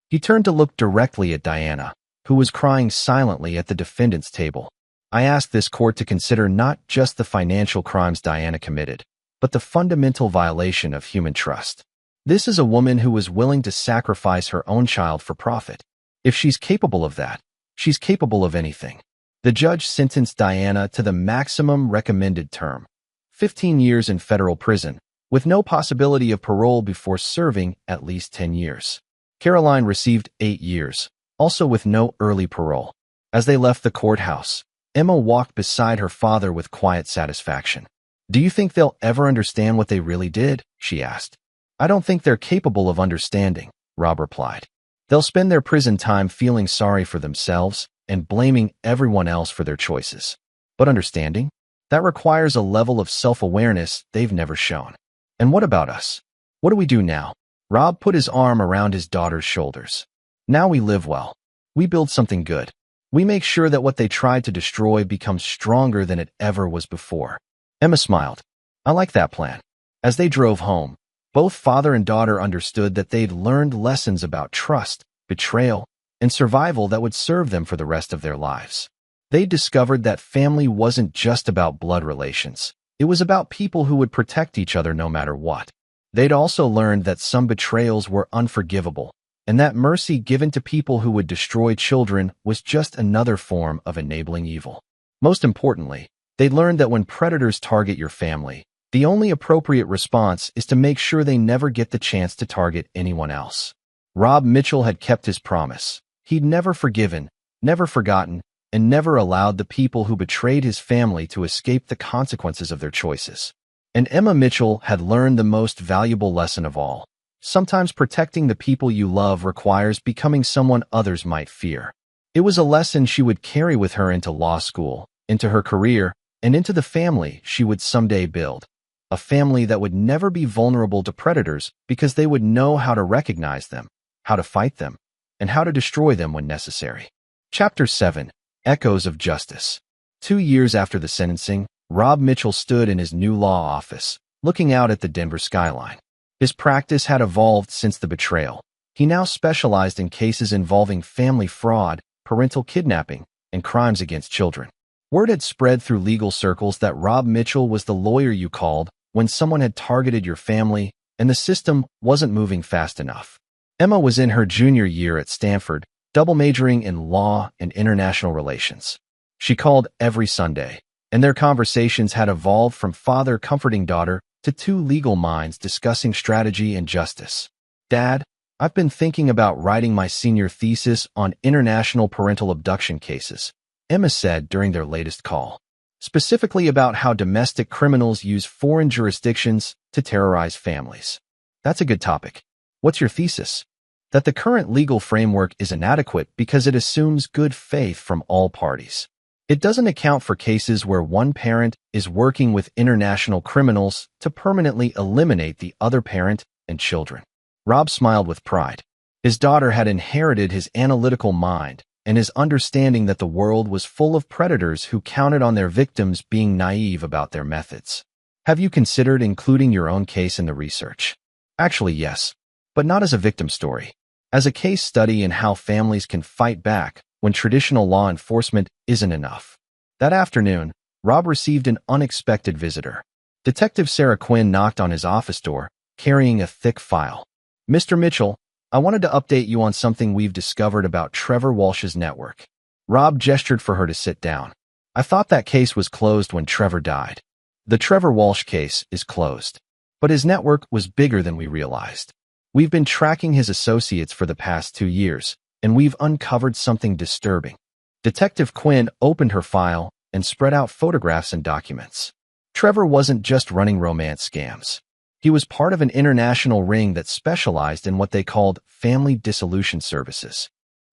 He turned to look directly at Diana, who was crying silently at the defendant's table. "I ask this court to consider not just the financial crimes Diana committed, but the fundamental violation of human trust. This is a woman who was willing to sacrifice her own child for profit. If she's capable of that, she's capable of anything." The judge sentenced Diana to the maximum recommended term, 15 years in federal prison, with no possibility of parole before serving at least 10 years. Caroline received 8 years, also with no early parole. As they left the courthouse, Emma walked beside her father with quiet satisfaction. "Do you think they'll ever understand what they really did?" she asked. "I don't think they're capable of understanding," Rob replied. "They'll spend their prison time feeling sorry for themselves and blaming everyone else for their choices. But understanding? That requires a level of self-awareness they've never shown. And what about us? What do we do now?" Rob put his arm around his daughter's shoulders. "Now we live well. We build something good. We make sure that what they tried to destroy becomes stronger than it ever was before." Emma smiled. "I like that plan." As they drove home, both father and daughter understood that they'd learned lessons about trust, betrayal, and survival that would serve them for the rest of their lives. They discovered that family wasn't just about blood relations. It was about people who would protect each other no matter what. They'd also learned that some betrayals were unforgivable, and that mercy given to people who would destroy children was just another form of enabling evil. Most importantly, they learned that when predators target your family, the only appropriate response is to make sure they never get the chance to target anyone else. Rob Mitchell had kept his promise. He'd never forgiven, never forgotten, and never allowed the people who betrayed his family to escape the consequences of their choices. And Emma Mitchell had learned the most valuable lesson of all. Sometimes protecting the people you love requires becoming someone others might fear. It was a lesson she would carry with her into law school, into her career, and into the family she would someday build. A family that would never be vulnerable to predators because they would know how to recognize them, how to fight them, and how to destroy them when necessary. Chapter 7. Echoes of Justice. 2 years after the sentencing, Rob Mitchell stood in his new law office, looking out at the Denver skyline. His practice had evolved since the betrayal. He now specialized in cases involving family fraud, parental kidnapping, and crimes against children. Word had spread through legal circles that Rob Mitchell was the lawyer you called when someone had targeted your family and the system wasn't moving fast enough. Emma was in her junior year at Stanford, double majoring in law and international relations. She called every Sunday, and their conversations had evolved from father comforting daughter to two legal minds discussing strategy and justice. "Dad, I've been thinking about writing my senior thesis on international parental abduction cases," Emma said during their latest call, specifically about how domestic criminals use foreign jurisdictions to terrorize families. "That's a good topic. What's your thesis?" "That the current legal framework is inadequate because it assumes good faith from all parties. It doesn't account for cases where one parent is working with international criminals to permanently eliminate the other parent and children." Rob smiled with pride. His daughter had inherited his analytical mind and his understanding that the world was full of predators who counted on their victims being naive about their methods. "Have you considered including your own case in the research?" "Actually, yes, but not as a victim story. As a case study in how families can fight back when traditional law enforcement isn't enough." That afternoon, Rob received an unexpected visitor. Detective Sarah Quinn knocked on his office door, carrying a thick file. "Mr. Mitchell, I wanted to update you on something we've discovered about Trevor Walsh's network." Rob gestured for her to sit down. "I thought that case was closed when Trevor died." "The Trevor Walsh case is closed, but his network was bigger than we realized. We've been tracking his associates for the past 2 years, and we've uncovered something disturbing." Detective Quinn opened her file and spread out photographs and documents. Trevor wasn't just running romance scams. He was part of an international ring that specialized in what they called family dissolution services.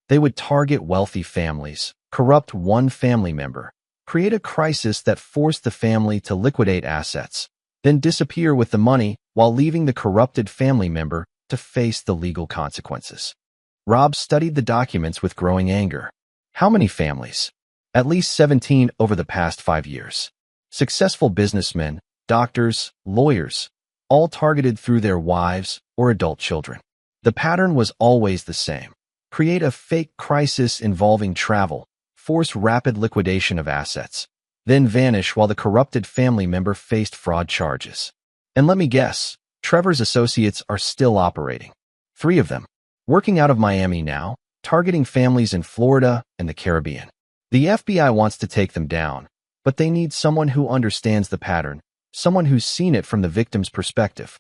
They would target wealthy families, corrupt one family member, create a crisis that forced the family to liquidate assets, then disappear with the money while leaving the corrupted family member to face the legal consequences. Rob studied the documents with growing anger. How many families? At least 17 over the past 5 years. Successful businessmen, doctors, lawyers, all targeted through their wives or adult children. The pattern was always the same. Create a fake crisis involving travel, force rapid liquidation of assets, then vanish while the corrupted family member faced fraud charges. And let me guess, Trevor's associates are still operating. 3 of them, working out of Miami now, targeting families in Florida and the Caribbean. The FBI wants to take them down, but they need someone who understands the pattern, someone who's seen it from the victim's perspective.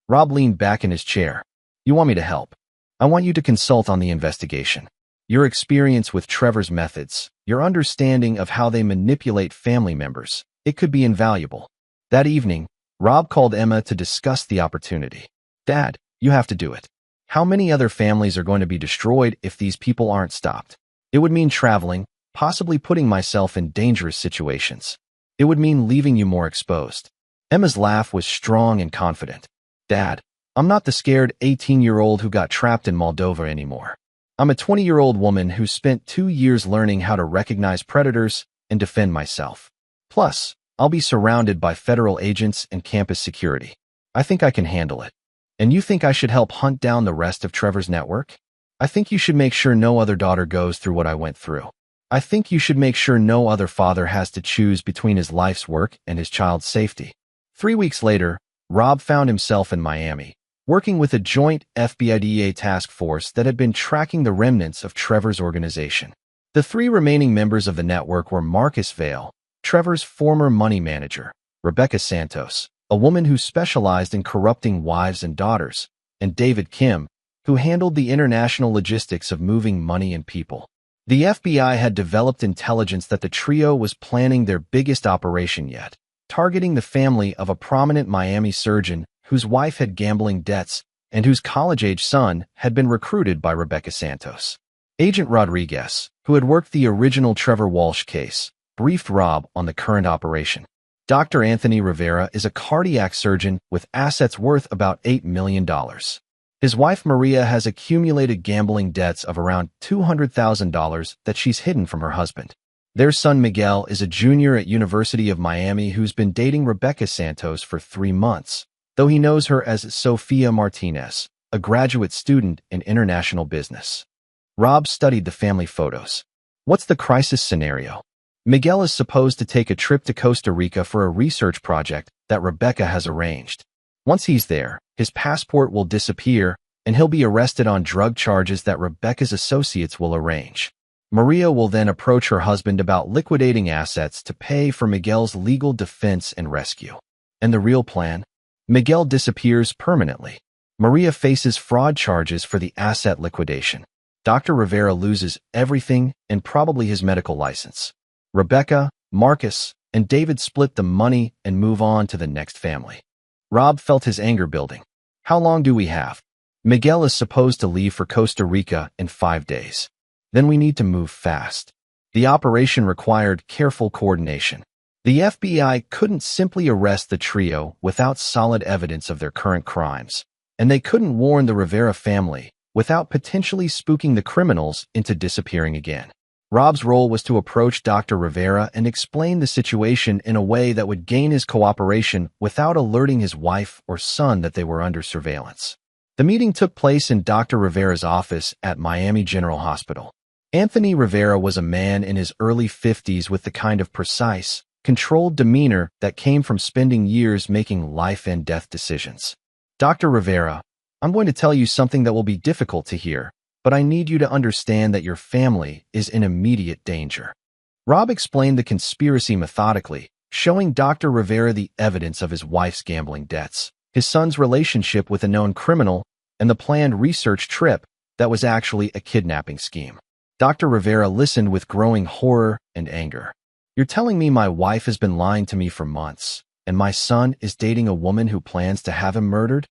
Rob leaned back in his chair. "You want me to help? I want you to consult on the investigation. Your experience with Trevor's methods, your understanding of how they manipulate family members, it could be invaluable." That evening, Rob called Emma to discuss the opportunity. "Dad, you have to do it. How many other families are going to be destroyed if these people aren't stopped? It would mean traveling, possibly putting myself in dangerous situations. It would mean leaving you more exposed." Emma's laugh was strong and confident. "Dad, I'm not the scared 18-year-old who got trapped in Moldova anymore. I'm a 20-year-old woman who spent 2 years learning how to recognize predators and defend myself. Plus, I'll be surrounded by federal agents and campus security. I think I can handle it. And you think I should help hunt down the rest of Trevor's network? I think you should make sure no other daughter goes through what I went through. I think you should make sure no other father has to choose between his life's work and his child's safety." 3 weeks later, Rob found himself in Miami, working with a joint FBI-DEA task force that had been tracking the remnants of Trevor's organization. The 3 remaining members of the network were Marcus Vale, Trevor's former money manager, Rebecca Santos, a woman who specialized in corrupting wives and daughters, and David Kim, who handled the international logistics of moving money and people. The FBI had developed intelligence that the trio was planning their biggest operation yet, targeting the family of a prominent Miami surgeon whose wife had gambling debts and whose college-age son had been recruited by Rebecca Santos. Agent Rodriguez, who had worked the original Trevor Walsh case, briefed Rob on the current operation. Dr. Anthony Rivera is a cardiac surgeon with assets worth about $8 million. His wife Maria has accumulated gambling debts of around $200,000 that she's hidden from her husband. Their son Miguel is a junior at University of Miami who's been dating Rebecca Santos for 3 months, though he knows her as Sofia Martinez, a graduate student in international business. Rob studied the family photos. What's the crisis scenario? Miguel is supposed to take a trip to Costa Rica for a research project that Rebecca has arranged. Once he's there, his passport will disappear and he'll be arrested on drug charges that Rebecca's associates will arrange. Maria will then approach her husband about liquidating assets to pay for Miguel's legal defense and rescue. And the real plan? Miguel disappears permanently. Maria faces fraud charges for the asset liquidation. Dr. Rivera loses everything and probably his medical license. Rebecca, Marcus, and David split the money and move on to the next family. Rob felt his anger building. How long do we have? Miguel is supposed to leave for Costa Rica in 5 days. Then we need to move fast. The operation required careful coordination. The FBI couldn't simply arrest the trio without solid evidence of their current crimes, and they couldn't warn the Rivera family without potentially spooking the criminals into disappearing again. Rob's role was to approach Dr. Rivera and explain the situation in a way that would gain his cooperation without alerting his wife or son that they were under surveillance. The meeting took place in Dr. Rivera's office at Miami General Hospital. Anthony Rivera was a man in his early 50s with the kind of precise, controlled demeanor that came from spending years making life and death decisions. Dr. Rivera, I'm going to tell you something that will be difficult to hear, but I need you to understand that your family is in immediate danger. Rob explained the conspiracy methodically, showing Dr. Rivera the evidence of his wife's gambling debts, his son's relationship with a known criminal, and the planned research trip that was actually a kidnapping scheme. Dr. Rivera listened with growing horror and anger. You're telling me my wife has been lying to me for months, and my son is dating a woman who plans to have him murdered?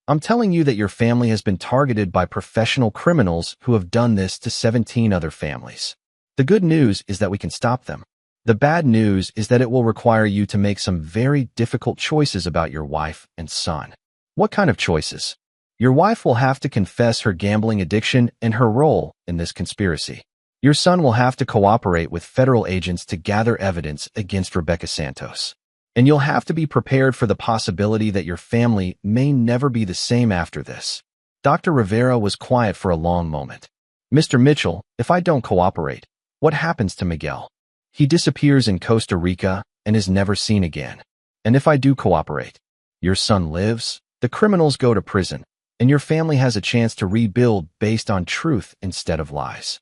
I'm telling you that your family has been targeted by professional criminals who have done this to 17 other families. The good news is that we can stop them. The bad news is that it will require you to make some very difficult choices about your wife and son. What kind of choices? Your wife will have to confess her gambling addiction and her role in this conspiracy. Your son will have to cooperate with federal agents to gather evidence against Rebecca Santos. And you'll have to be prepared for the possibility that your family may never be the same after this. Dr. Rivera was quiet for a long moment. Mr. Mitchell, if I don't cooperate, what happens to Miguel? He disappears in Costa Rica and is never seen again. And if I do cooperate, your son lives, the criminals go to prison, and your family has a chance to rebuild based on truth instead of lies.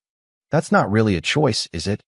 That's not really a choice, is it?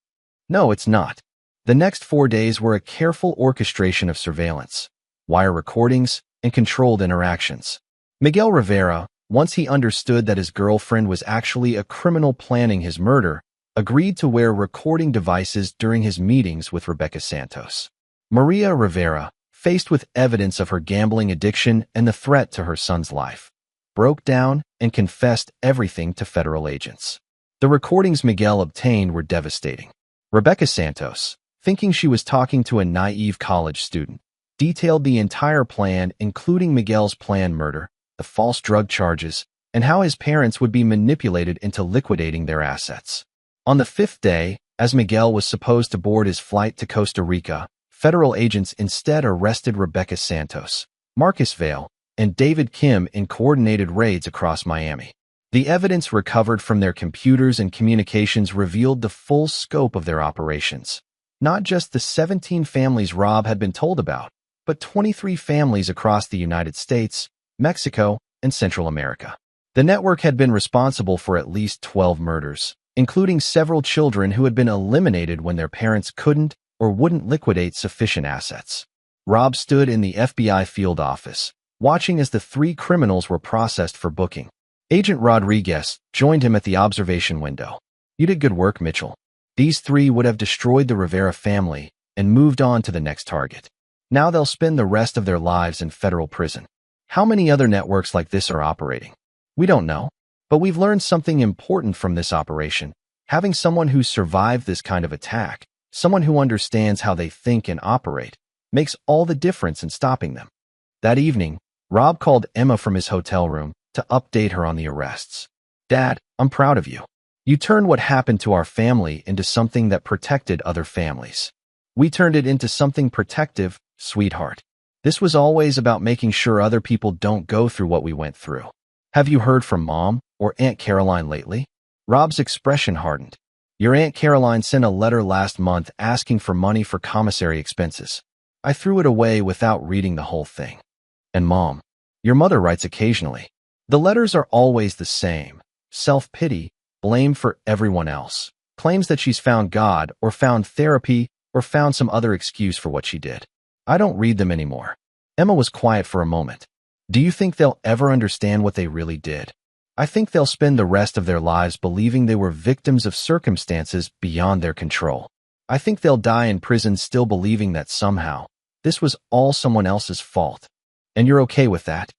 No, it's not. The next 4 days were a careful orchestration of surveillance, wire recordings, and controlled interactions. Miguel Rivera, once he understood that his girlfriend was actually a criminal planning his murder, agreed to wear recording devices during his meetings with Rebecca Santos. Maria Rivera, faced with evidence of her gambling addiction and the threat to her son's life, broke down and confessed everything to federal agents. The recordings Miguel obtained were devastating. Rebecca Santos, thinking she was talking to a naive college student, detailed the entire plan, including Miguel's planned murder, the false drug charges, and how his parents would be manipulated into liquidating their assets. On the 5th day, as Miguel was supposed to board his flight to Costa Rica, federal agents instead arrested Rebecca Santos, Marcus Vale, and David Kim in coordinated raids across Miami. The evidence recovered from their computers and communications revealed the full scope of their operations. Not just the 17 families Rob had been told about, but 23 families across the United States, Mexico, and Central America. The network had been responsible for at least 12 murders, including several children who had been eliminated when their parents couldn't or wouldn't liquidate sufficient assets. Rob stood in the FBI field office, watching as the 3 criminals were processed for booking. Agent Rodriguez joined him at the observation window. You did good work, Mitchell. These 3 would have destroyed the Rivera family and moved on to the next target. Now they'll spend the rest of their lives in federal prison. How many other networks like this are operating? We don't know, but we've learned something important from this operation. Having someone who survived this kind of attack Someone who understands how they think and operate makes all the difference in stopping them. That evening, Rob called Emma from his hotel room to update her on the arrests. "Dad, I'm proud of you. You turned what happened to our family into something that protected other families. We turned it into something protective, sweetheart. This was always about making sure other people don't go through what we went through. Have you heard from Mom or Aunt Caroline lately?" Rob's expression hardened. "Your Aunt Caroline sent a letter last month asking for money for commissary expenses. I threw it away without reading the whole thing. And Mom, your mother writes occasionally. The letters are always the same. Self-pity, blame for everyone else. Claims that she's found God or found therapy or found some other excuse for what she did. I don't read them anymore." Emma was quiet for a moment. "Do you think they'll ever understand what they really did? I think they'll spend the rest of their lives believing they were victims of circumstances beyond their control. I think they'll die in prison still believing that somehow this was all someone else's fault. And you're okay with that?"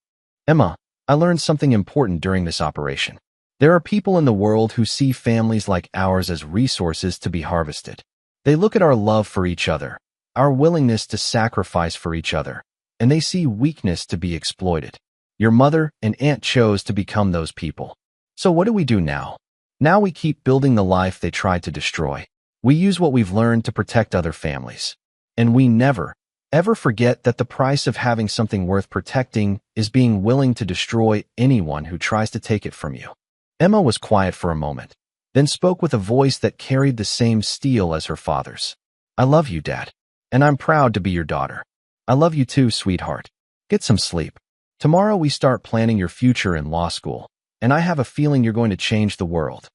"Emma, I learned something important during this operation. There are people in the world who see families like ours as resources to be harvested. They look at our love for each other, our willingness to sacrifice for each other, and they see weakness to be exploited. Your mother and aunt chose to become those people. So what do we do now? Now we keep building the life they tried to destroy. We use what we've learned to protect other families. And we never, ever forget that the price of having something worth protecting is being willing to destroy anyone who tries to take it from you." Emma was quiet for a moment, then spoke with a voice that carried the same steel as her father's. "I love you, Dad, and I'm proud to be your daughter. I love you too, sweetheart. Get some sleep. Tomorrow we start planning your future in law school, and I have a feeling you're going to change the world."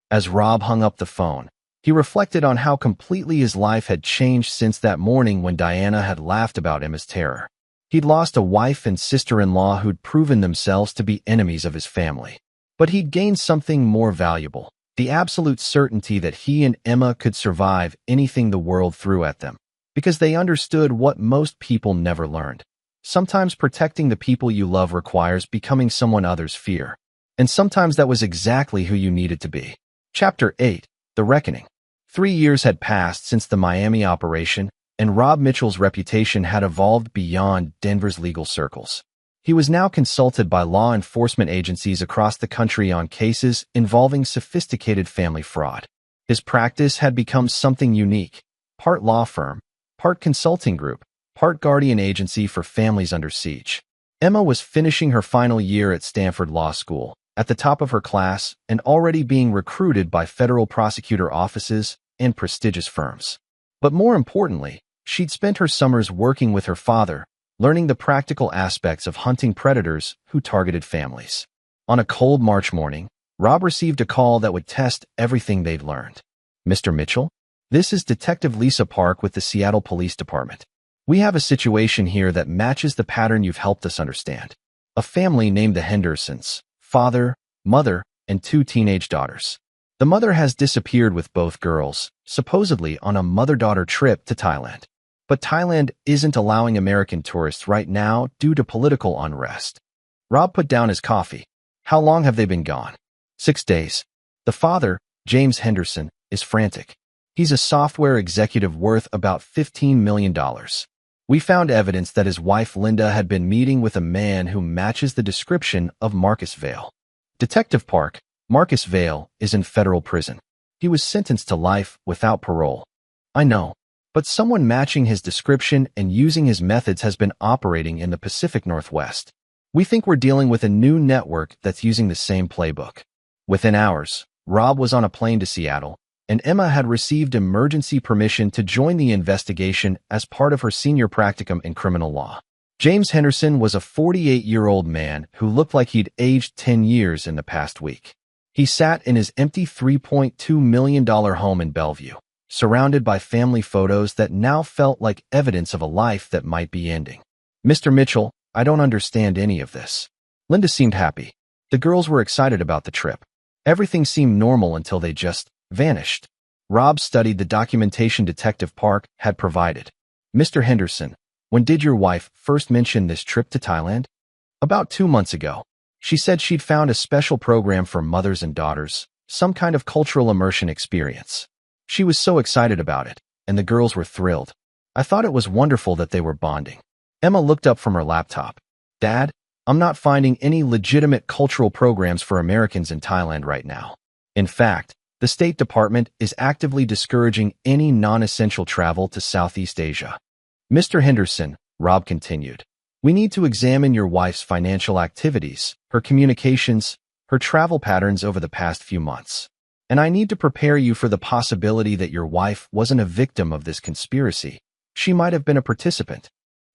As Rob hung up the phone, he reflected on how completely his life had changed since that morning when Diana had laughed about Emma's terror. He'd lost a wife and sister-in-law who'd proven themselves to be enemies of his family. But he'd gained something more valuable, the absolute certainty that he and Emma could survive anything the world threw at them, because they understood what most people never learned. Sometimes protecting the people you love requires becoming someone others fear. And sometimes that was exactly who you needed to be. Chapter 8. The Reckoning. 3 years had passed since the Miami operation, and Rob Mitchell's reputation had evolved beyond Denver's legal circles. He was now consulted by law enforcement agencies across the country on cases involving sophisticated family fraud. His practice had become something unique, part law firm, part consulting group, part guardian agency for families under siege. Emma was finishing her final year at Stanford Law School, at the top of her class, and already being recruited by federal prosecutor offices and prestigious firms. But more importantly, she'd spent her summers working with her father, learning the practical aspects of hunting predators who targeted families. On a cold March morning, Rob received a call that would test everything they'd learned. "Mr. Mitchell, this is Detective Lisa Park with the Seattle Police Department. We have a situation here that matches the pattern you've helped us understand. A family named the Hendersons, father, mother, and 2 teenage daughters. The mother has disappeared with both girls, supposedly on a mother-daughter trip to Thailand. But Thailand isn't allowing American tourists right now due to political unrest." Rob put down his coffee. "How long have they been gone?" 6 days. The father, James Henderson, is frantic. He's a software executive worth about $15 million. We found evidence that his wife Linda had been meeting with a man who matches the description of Marcus Vail. Detective Park, Marcus Vail, is in federal prison. He was sentenced to life without parole. I know. But someone matching his description and using his methods has been operating in the Pacific Northwest. We think we're dealing with a new network that's using the same playbook." Within hours, Rob was on a plane to Seattle, and Emma had received emergency permission to join the investigation as part of her senior practicum in criminal law. James Henderson was a 48-year-old man who looked like he'd aged 10 years in the past week. He sat in his empty $3.2 million home in Bellevue, surrounded by family photos that now felt like evidence of a life that might be ending. "Mr. Mitchell, I don't understand any of this." Linda seemed happy. The girls were excited about the trip. Everything seemed normal until they just vanished. Rob studied the documentation Detective Park had provided. "Mr. Henderson, when did your wife first mention this trip to Thailand?" "About 2 months ago. She said she'd found a special program for mothers and daughters, some kind of cultural immersion experience. She was so excited about it. and the girls were thrilled. I thought it was wonderful that they were bonding. Emma looked up from her laptop. Dad, I'm not finding any legitimate cultural programs for Americans in Thailand right now. In fact, the State Department is actively discouraging any non-essential travel to Southeast Asia. Mr. Henderson, Rob continued, we need to examine your wife's financial activities, her communications, her travel patterns over the past few months. And I need to prepare you for the possibility that your wife wasn't a victim of this conspiracy. She might have been a participant.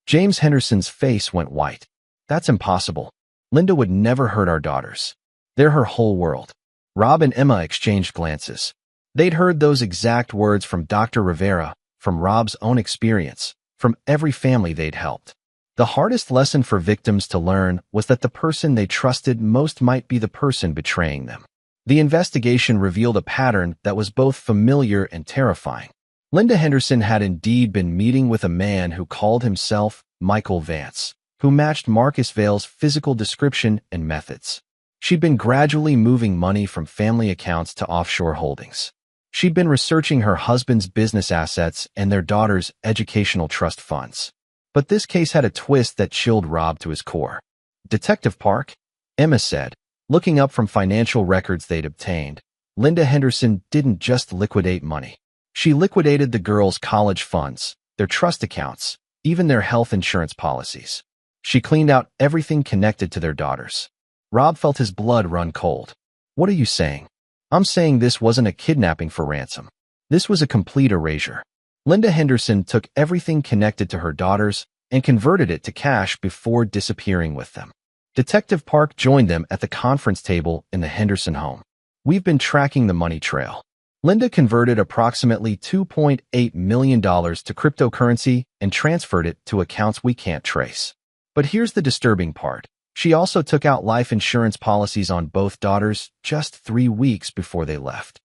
James Henderson's face went white. That's impossible. Linda would never hurt our daughters. They're her whole world. Rob and Emma exchanged glances. They'd heard those exact words from Dr. Rivera, from Rob's own experience, from every family they'd helped. The hardest lesson for victims to learn was that the person they trusted most might be the person betraying them. The investigation revealed a pattern that was both familiar and terrifying. Linda Henderson had indeed been meeting with a man who called himself Michael Vance, who matched Marcus Vale's physical description and methods. She'd been gradually moving money from family accounts to offshore holdings. She'd been researching her husband's business assets and their daughter's educational trust funds. But this case had a twist that chilled Rob to his core. Detective Park, Emma said, looking up from financial records they'd obtained, Linda Henderson didn't just liquidate money. She liquidated the girls' college funds, their trust accounts, even their health insurance policies. She cleaned out everything connected to their daughters. Rob felt his blood run cold. What are you saying? I'm saying this wasn't a kidnapping for ransom. This was a complete erasure. Linda Henderson took everything connected to her daughters and converted it to cash before disappearing with them. Detective Park joined them at the conference table in the Henderson home. We've been tracking the money trail. Linda converted approximately $2.8 million to cryptocurrency and transferred it to accounts we can't trace. But here's the disturbing part. She also took out life insurance policies on both daughters just 3 weeks before they left.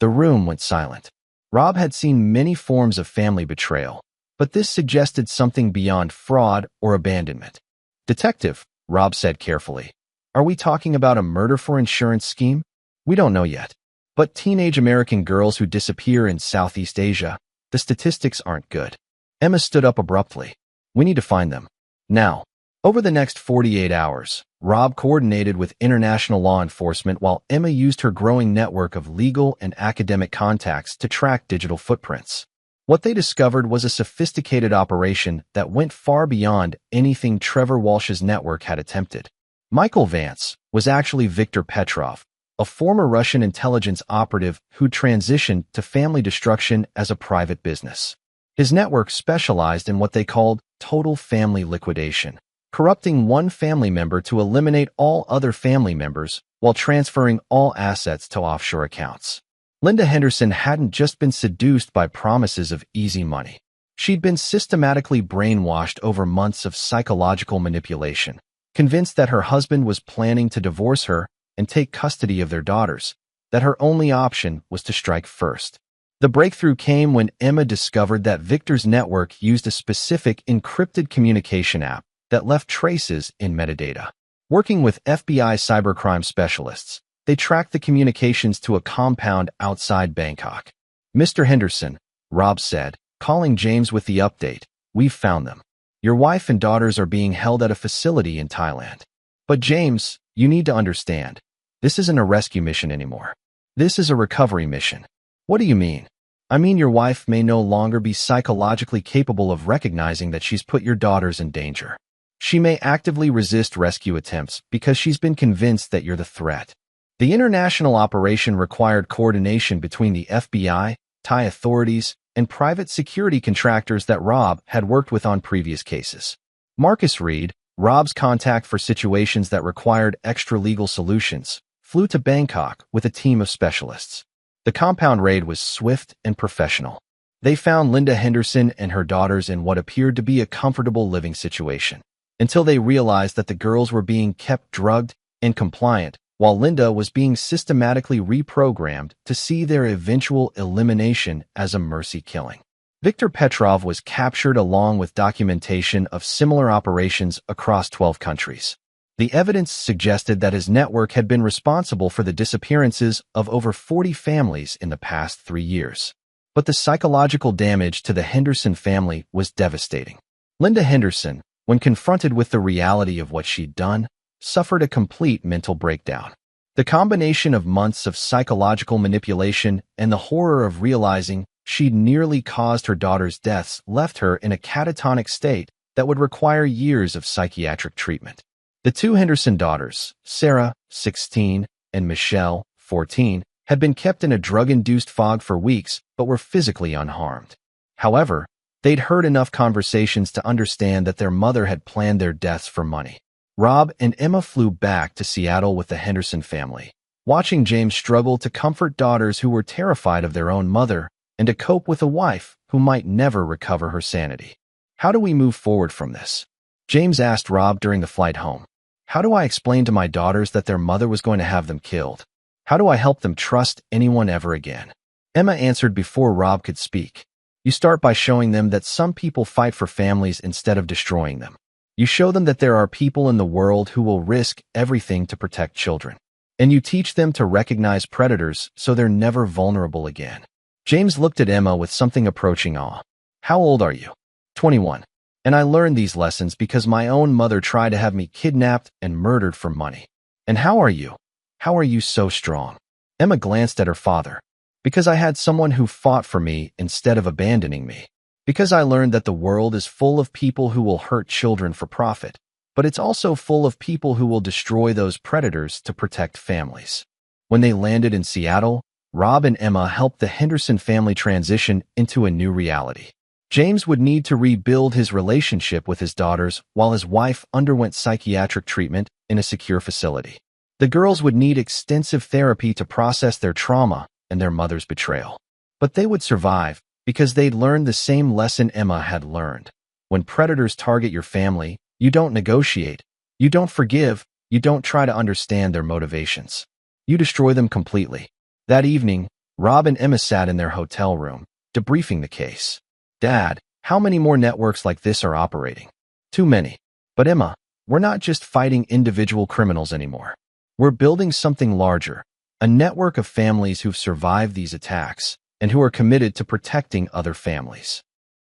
The room went silent. Rob had seen many forms of family betrayal, but this suggested something beyond fraud or abandonment. Detective, Rob said carefully, are we talking about a murder for insurance scheme? We don't know yet. But teenage American girls who disappear in Southeast Asia, the statistics aren't good. Emma stood up abruptly. We need to find them. Now. Over the next 48 hours, Rob coordinated with international law enforcement while Emma used her growing network of legal and academic contacts to track digital footprints. What they discovered was a sophisticated operation that went far beyond anything Trevor Walsh's network had attempted. Michael Vance was actually Viktor Petrov, a former Russian intelligence operative who transitioned to family destruction as a private business. His network specialized in what they called total family liquidation, corrupting one family member to eliminate all other family members while transferring all assets to offshore accounts. Linda Henderson hadn't just been seduced by promises of easy money. She'd been systematically brainwashed over months of psychological manipulation, convinced that her husband was planning to divorce her and take custody of their daughters, that her only option was to strike first. The breakthrough came when Emma discovered that Victor's network used a specific encrypted communication app that left traces in metadata. Working with FBI cybercrime specialists, they tracked the communications to a compound outside Bangkok. Mr. Henderson, Rob said, calling James with the update, we've found them. Your wife and daughters are being held at a facility in Thailand. But James, you need to understand, this isn't a rescue mission anymore. This is a recovery mission. What do you mean? I mean your wife may no longer be psychologically capable of recognizing that she's put your daughters in danger. She may actively resist rescue attempts because she's been convinced that you're the threat. The international operation required coordination between the FBI, Thai authorities, and private security contractors that Rob had worked with on previous cases. Marcus Reed, Rob's contact for situations that required extra-legal solutions, flew to Bangkok with a team of specialists. The compound raid was swift and professional. They found Linda Henderson and her daughters in what appeared to be a comfortable living situation, until they realized that the girls were being kept drugged and compliant, while Linda was being systematically reprogrammed to see their eventual elimination as a mercy killing. Viktor Petrov was captured along with documentation of similar operations across 12 countries. The evidence suggested that his network had been responsible for the disappearances of over 40 families in the past 3 years. But the psychological damage to the Henderson family was devastating. Linda Henderson, when confronted with the reality of what she'd done, suffered a complete mental breakdown. The combination of months of psychological manipulation and the horror of realizing she'd nearly caused her daughter's deaths left her in a catatonic state that would require years of psychiatric treatment. The two Henderson daughters, Sarah, 16, and Michelle, 14, had been kept in a drug-induced fog for weeks but were physically unharmed. However, they'd heard enough conversations to understand that their mother had planned their deaths for money. Rob and Emma flew back to Seattle with the Henderson family, watching James struggle to comfort daughters who were terrified of their own mother and to cope with a wife who might never recover her sanity. "How do we move forward from this?" James asked Rob during the flight home. "How do I explain to my daughters that their mother was going to have them killed? How do I help them trust anyone ever again?" Emma answered before Rob could speak. "You start by showing them that some people fight for families instead of destroying them. You show them that there are people in the world who will risk everything to protect children. And you teach them to recognize predators so they're never vulnerable again." James looked at Emma with something approaching awe. "How old are you?" 21. "And I learned these lessons because my own mother tried to have me kidnapped and murdered for money." "And how are you? How are you so strong?" Emma glanced at her father. "Because I had someone who fought for me instead of abandoning me. Because I learned that the world is full of people who will hurt children for profit, but it's also full of people who will destroy those predators to protect families." When they landed in Seattle, Rob and Emma helped the Henderson family transition into a new reality. James would need to rebuild his relationship with his daughters while his wife underwent psychiatric treatment in a secure facility. The girls would need extensive therapy to process their trauma and their mother's betrayal. But they would survive because they'd learned the same lesson Emma had learned. When predators target your family, you don't negotiate, you don't forgive, you don't try to understand their motivations. You destroy them completely. That evening, Rob and Emma sat in their hotel room, debriefing the case. "Dad, how many more networks like this are operating?" "Too many." "But Emma, we're not just fighting individual criminals anymore. We're building something larger, a network of families who've survived these attacks and who are committed to protecting other families."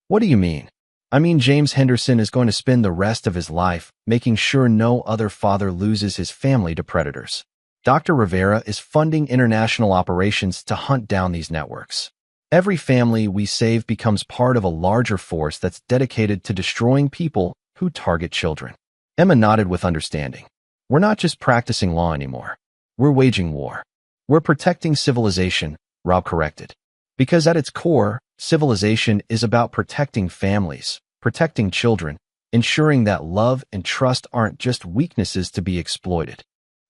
"What do you mean?" "I mean James Henderson is going to spend the rest of his life making sure no other father loses his family to predators. Dr. Rivera is funding international operations to hunt down these networks. Every family we save becomes part of a larger force that's dedicated to destroying people who target children." Emma nodded with understanding. "We're not just practicing law anymore. We're waging war. We're protecting civilization," Rob corrected. "Because at its core, civilization is about protecting families, protecting children, ensuring that love and trust aren't just weaknesses to be exploited."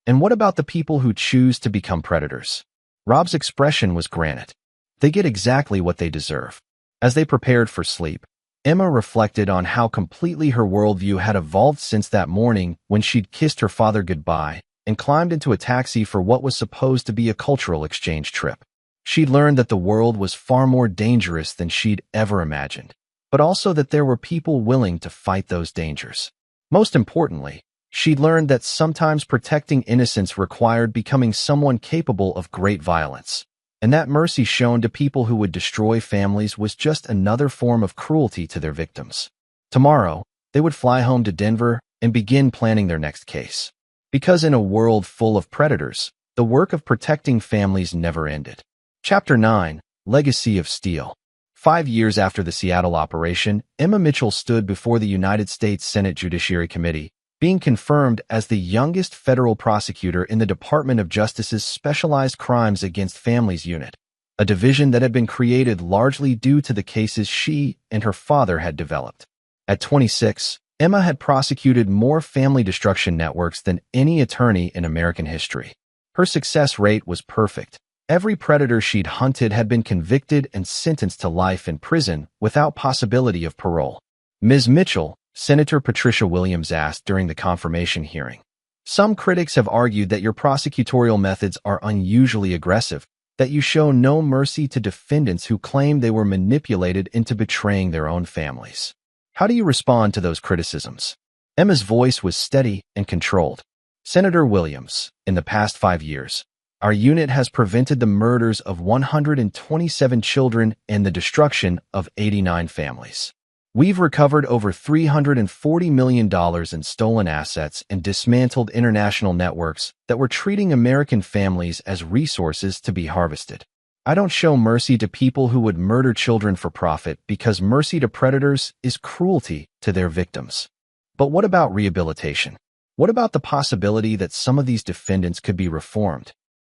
"And what about the people who choose to become predators?" Rob's expression was granite. "They get exactly what they deserve." As they prepared for sleep, Emma reflected on how completely her worldview had evolved since that morning when she'd kissed her father goodbye and climbed into a taxi for what was supposed to be a cultural exchange trip. She'd learned that the world was far more dangerous than she'd ever imagined, but also that there were people willing to fight those dangers. Most importantly, she'd learned that sometimes protecting innocence required becoming someone capable of great violence, and that mercy shown to people who would destroy families was just another form of cruelty to their victims. Tomorrow, they would fly home to Denver and begin planning their next case. Because in a world full of predators, the work of protecting families never ended. Chapter 9, Legacy of Steel. 5 years after the Seattle operation, Emma Mitchell stood before the United States Senate Judiciary Committee, being confirmed as the youngest federal prosecutor in the Department of Justice's Specialized Crimes Against Families Unit, a division that had been created largely due to the cases she and her father had developed. At 26, Emma had prosecuted more family destruction networks than any attorney in American history. Her success rate was perfect. Every predator she'd hunted had been convicted and sentenced to life in prison without possibility of parole. "Ms. Mitchell," Senator Patricia Williams asked during the confirmation hearing, "some critics have argued that your prosecutorial methods are unusually aggressive, that you show no mercy to defendants who claim they were manipulated into betraying their own families. How do you respond to those criticisms?" Emma's voice was steady and controlled. "Senator Williams, in the past 5 years, Our unit has prevented the murders of 127 children and the destruction of 89 families. We've recovered over $340 million in stolen assets and dismantled international networks that were treating American families as resources to be harvested. I don't show mercy to people who would murder children for profit because mercy to predators is cruelty to their victims. But what about rehabilitation? What about the possibility that some of these defendants could be reformed?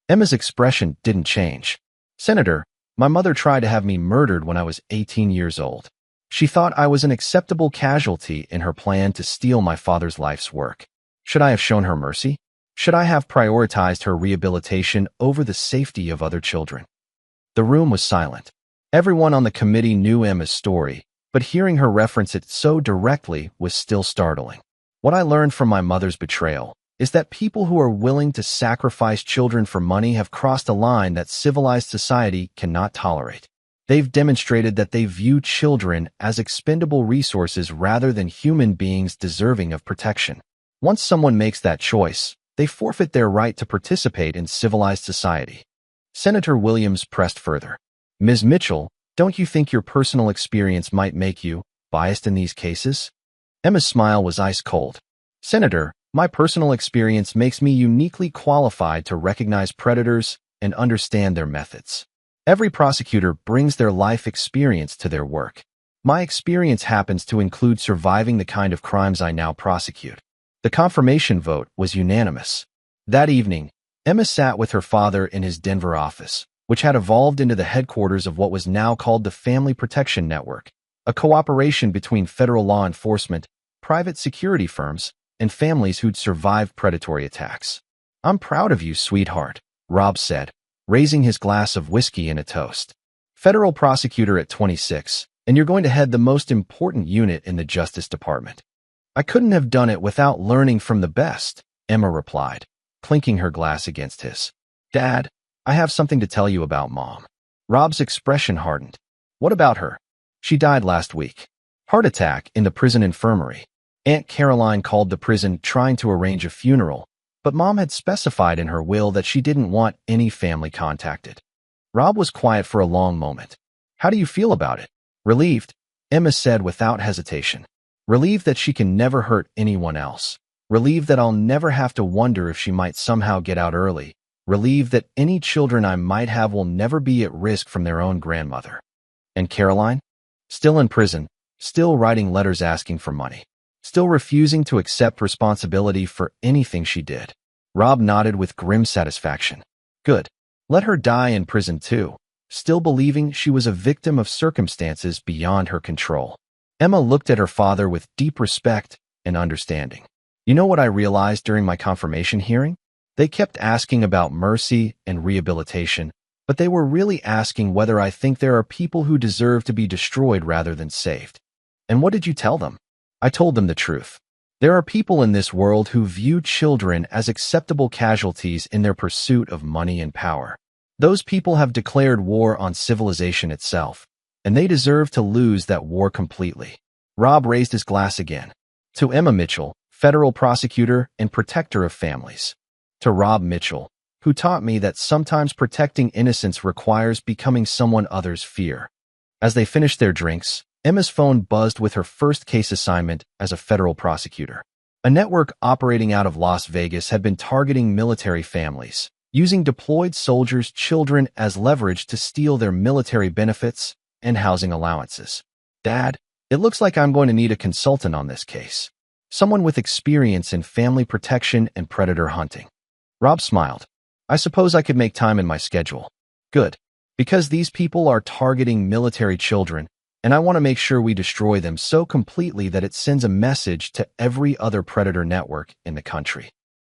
Emma's expression didn't change. Senator, my mother tried to have me murdered when I was 18 years old. She thought I was an acceptable casualty in her plan to steal my father's life's work. Should I have shown her mercy? Should I have prioritized her rehabilitation over the safety of other children? The room was silent. Everyone on the committee knew Emma's story, but hearing her reference it so directly was still startling. What I learned from my mother's betrayal is that people who are willing to sacrifice children for money have crossed a line that civilized society cannot tolerate. They've demonstrated that they view children as expendable resources rather than human beings deserving of protection. Once someone makes that choice, they forfeit their right to participate in civilized society. Senator Williams pressed further. Ms. Mitchell, don't you think your personal experience might make you biased in these cases? Emma's smile was ice cold. Senator, my personal experience makes me uniquely qualified to recognize predators and understand their methods. Every prosecutor brings their life experience to their work. My experience happens to include surviving the kind of crimes I now prosecute. The confirmation vote was unanimous. That evening, Emma sat with her father in his Denver office, which had evolved into the headquarters of what was now called the Family Protection Network, a cooperation between federal law enforcement, private security firms, and families who'd survived predatory attacks. I'm proud of you, sweetheart, Rob said, raising his glass of whiskey in a toast. Federal prosecutor at 26, and you're going to head the most important unit in the Justice Department. I couldn't have done it without learning from the best, Emma replied, clinking her glass against his. Dad, I have something to tell you about Mom. Rob's expression hardened. What about her? She died last week. Heart attack in the prison infirmary. Aunt Caroline called the prison trying to arrange a funeral, but Mom had specified in her will that she didn't want any family contacted. Rob was quiet for a long moment. How do you feel about it? Relieved, Emma said without hesitation. Relieved that she can never hurt anyone else. Relieved that I'll never have to wonder if she might somehow get out early. Relieved that any children I might have will never be at risk from their own grandmother. And Caroline? Still in prison, still writing letters asking for money. Still refusing to accept responsibility for anything she did. Rob nodded with grim satisfaction. Good. Let her die in prison too, still believing she was a victim of circumstances beyond her control. Emma looked at her father with deep respect and understanding. You know what I realized during my confirmation hearing? They kept asking about mercy and rehabilitation, but they were really asking whether I think there are people who deserve to be destroyed rather than saved. And what did you tell them? I told them the truth. There are people in this world who view children as acceptable casualties in their pursuit of money and power. Those people have declared war on civilization itself, and they deserve to lose that war completely. Rob raised his glass again. To Emma Mitchell, federal prosecutor and protector of families. To Rob Mitchell, who taught me that sometimes protecting innocence requires becoming someone others fear. As they finished their drinks, Emma's phone buzzed with her first case assignment as a federal prosecutor. A network operating out of Las Vegas had been targeting military families, using deployed soldiers' children as leverage to steal their military benefits and housing allowances. Dad, it looks like I'm going to need a consultant on this case. Someone with experience in family protection and predator hunting. Rob smiled. I suppose I could make time in my schedule. Good. Because these people are targeting military children, and I want to make sure we destroy them so completely that it sends a message to every other predator network in the country.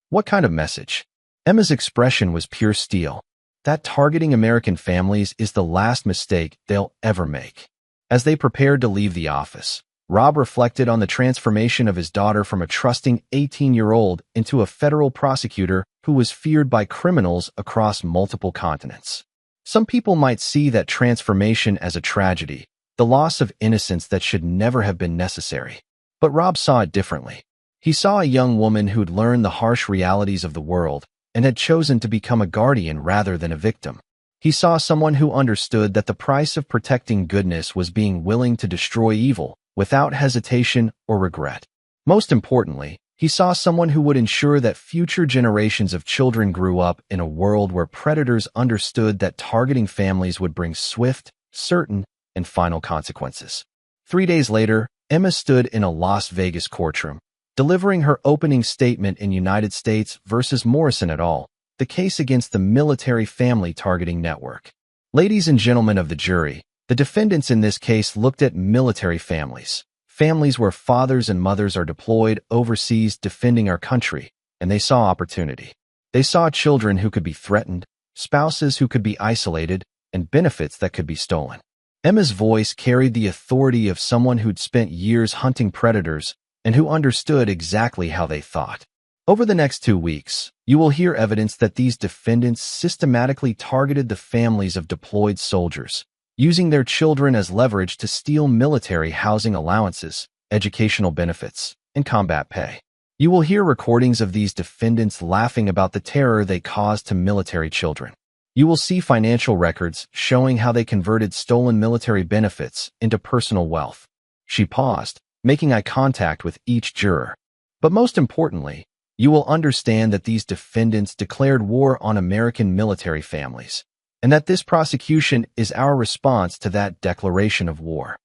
What kind of message? Emma's expression was pure steel. That targeting American families is the last mistake they'll ever make. As they prepared to leave the office, Rob reflected on the transformation of his daughter from a trusting 18-year-old into a federal prosecutor who was feared by criminals across multiple continents. Some people might see that transformation as a tragedy, the loss of innocence that should never have been necessary. But Rob saw it differently. He saw a young woman who'd learned the harsh realities of the world, and had chosen to become a guardian rather than a victim. He saw someone who understood that the price of protecting goodness was being willing to destroy evil without hesitation or regret. Most importantly, he saw someone who would ensure that future generations of children grew up in a world where predators understood that targeting families would bring swift, certain, and final consequences. 3 days later, Emma stood in a Las Vegas courtroom, delivering her opening statement in United States versus Morrison et al., the case against the military family targeting network. Ladies and gentlemen of the jury, the defendants in this case looked at military families, families where fathers and mothers are deployed overseas defending our country, and they saw opportunity. They saw children who could be threatened, spouses who could be isolated, and benefits that could be stolen. Emma's voice carried the authority of someone who'd spent years hunting predators and who understood exactly how they thought. Over the next 2 weeks, you will hear evidence that these defendants systematically targeted the families of deployed soldiers, using their children as leverage to steal military housing allowances, educational benefits, and combat pay. You will hear recordings of these defendants laughing about the terror they caused to military children. You will see financial records showing how they converted stolen military benefits into personal wealth. She paused, making eye contact with each juror. But most importantly, you will understand that these defendants declared war on American military families, and that this prosecution is our response to that declaration of war.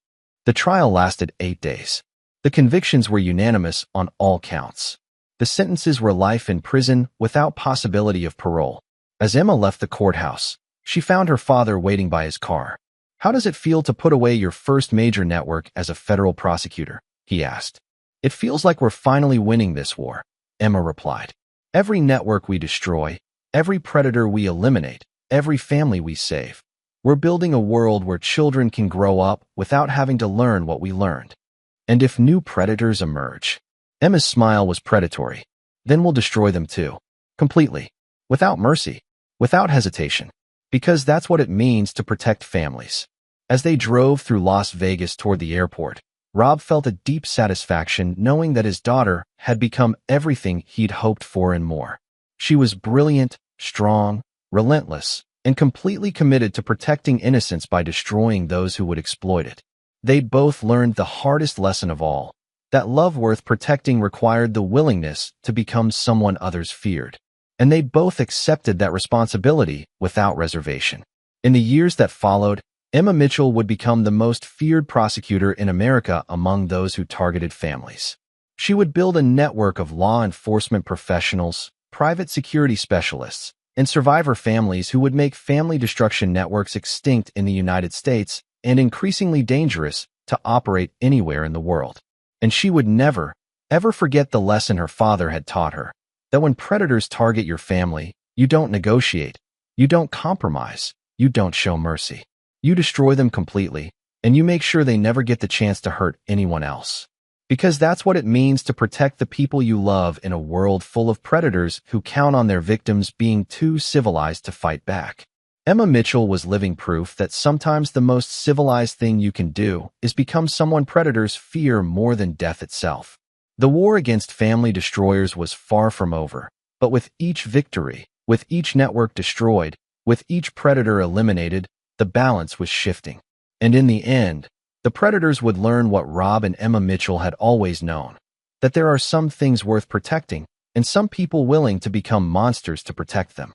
The trial lasted 8 days. The convictions were unanimous on all counts. The sentences were life in prison without possibility of parole. As Emma left the courthouse, she found her father waiting by his car. "How does it feel to put away your first major network as a federal prosecutor?" he asked. "It feels like we're finally winning this war," Emma replied. "Every network we destroy, every predator we eliminate, every family we save. We're building a world where children can grow up without having to learn what we learned. And if new predators emerge," Emma's smile was predatory, "then we'll destroy them too. Completely. Without mercy. Without hesitation. Because that's what it means to protect families." As they drove through Las Vegas toward the airport, Rob felt a deep satisfaction knowing that his daughter had become everything he'd hoped for and more. She was brilliant, strong, relentless, and completely committed to protecting innocence by destroying those who would exploit it. They'd both learned the hardest lesson of all, that love worth protecting required the willingness to become someone others feared. And they both accepted that responsibility without reservation. In the years that followed, Emma Mitchell would become the most feared prosecutor in America among those who targeted families. She would build a network of law enforcement professionals, private security specialists, and survivor families who would make family destruction networks extinct in the United States and increasingly dangerous to operate anywhere in the world. And she would never, ever forget the lesson her father had taught her, that when predators target your family, you don't negotiate, you don't compromise, you don't show mercy. You destroy them completely, and you make sure they never get the chance to hurt anyone else. Because that's what it means to protect the people you love in a world full of predators who count on their victims being too civilized to fight back. Emma Mitchell was living proof that sometimes the most civilized thing you can do is become someone predators fear more than death itself. The war against family destroyers was far from over, but with each victory, with each network destroyed, with each predator eliminated, the balance was shifting. And in the end, the predators would learn what Rob and Emma Mitchell had always known, that there are some things worth protecting and some people willing to become monsters to protect them.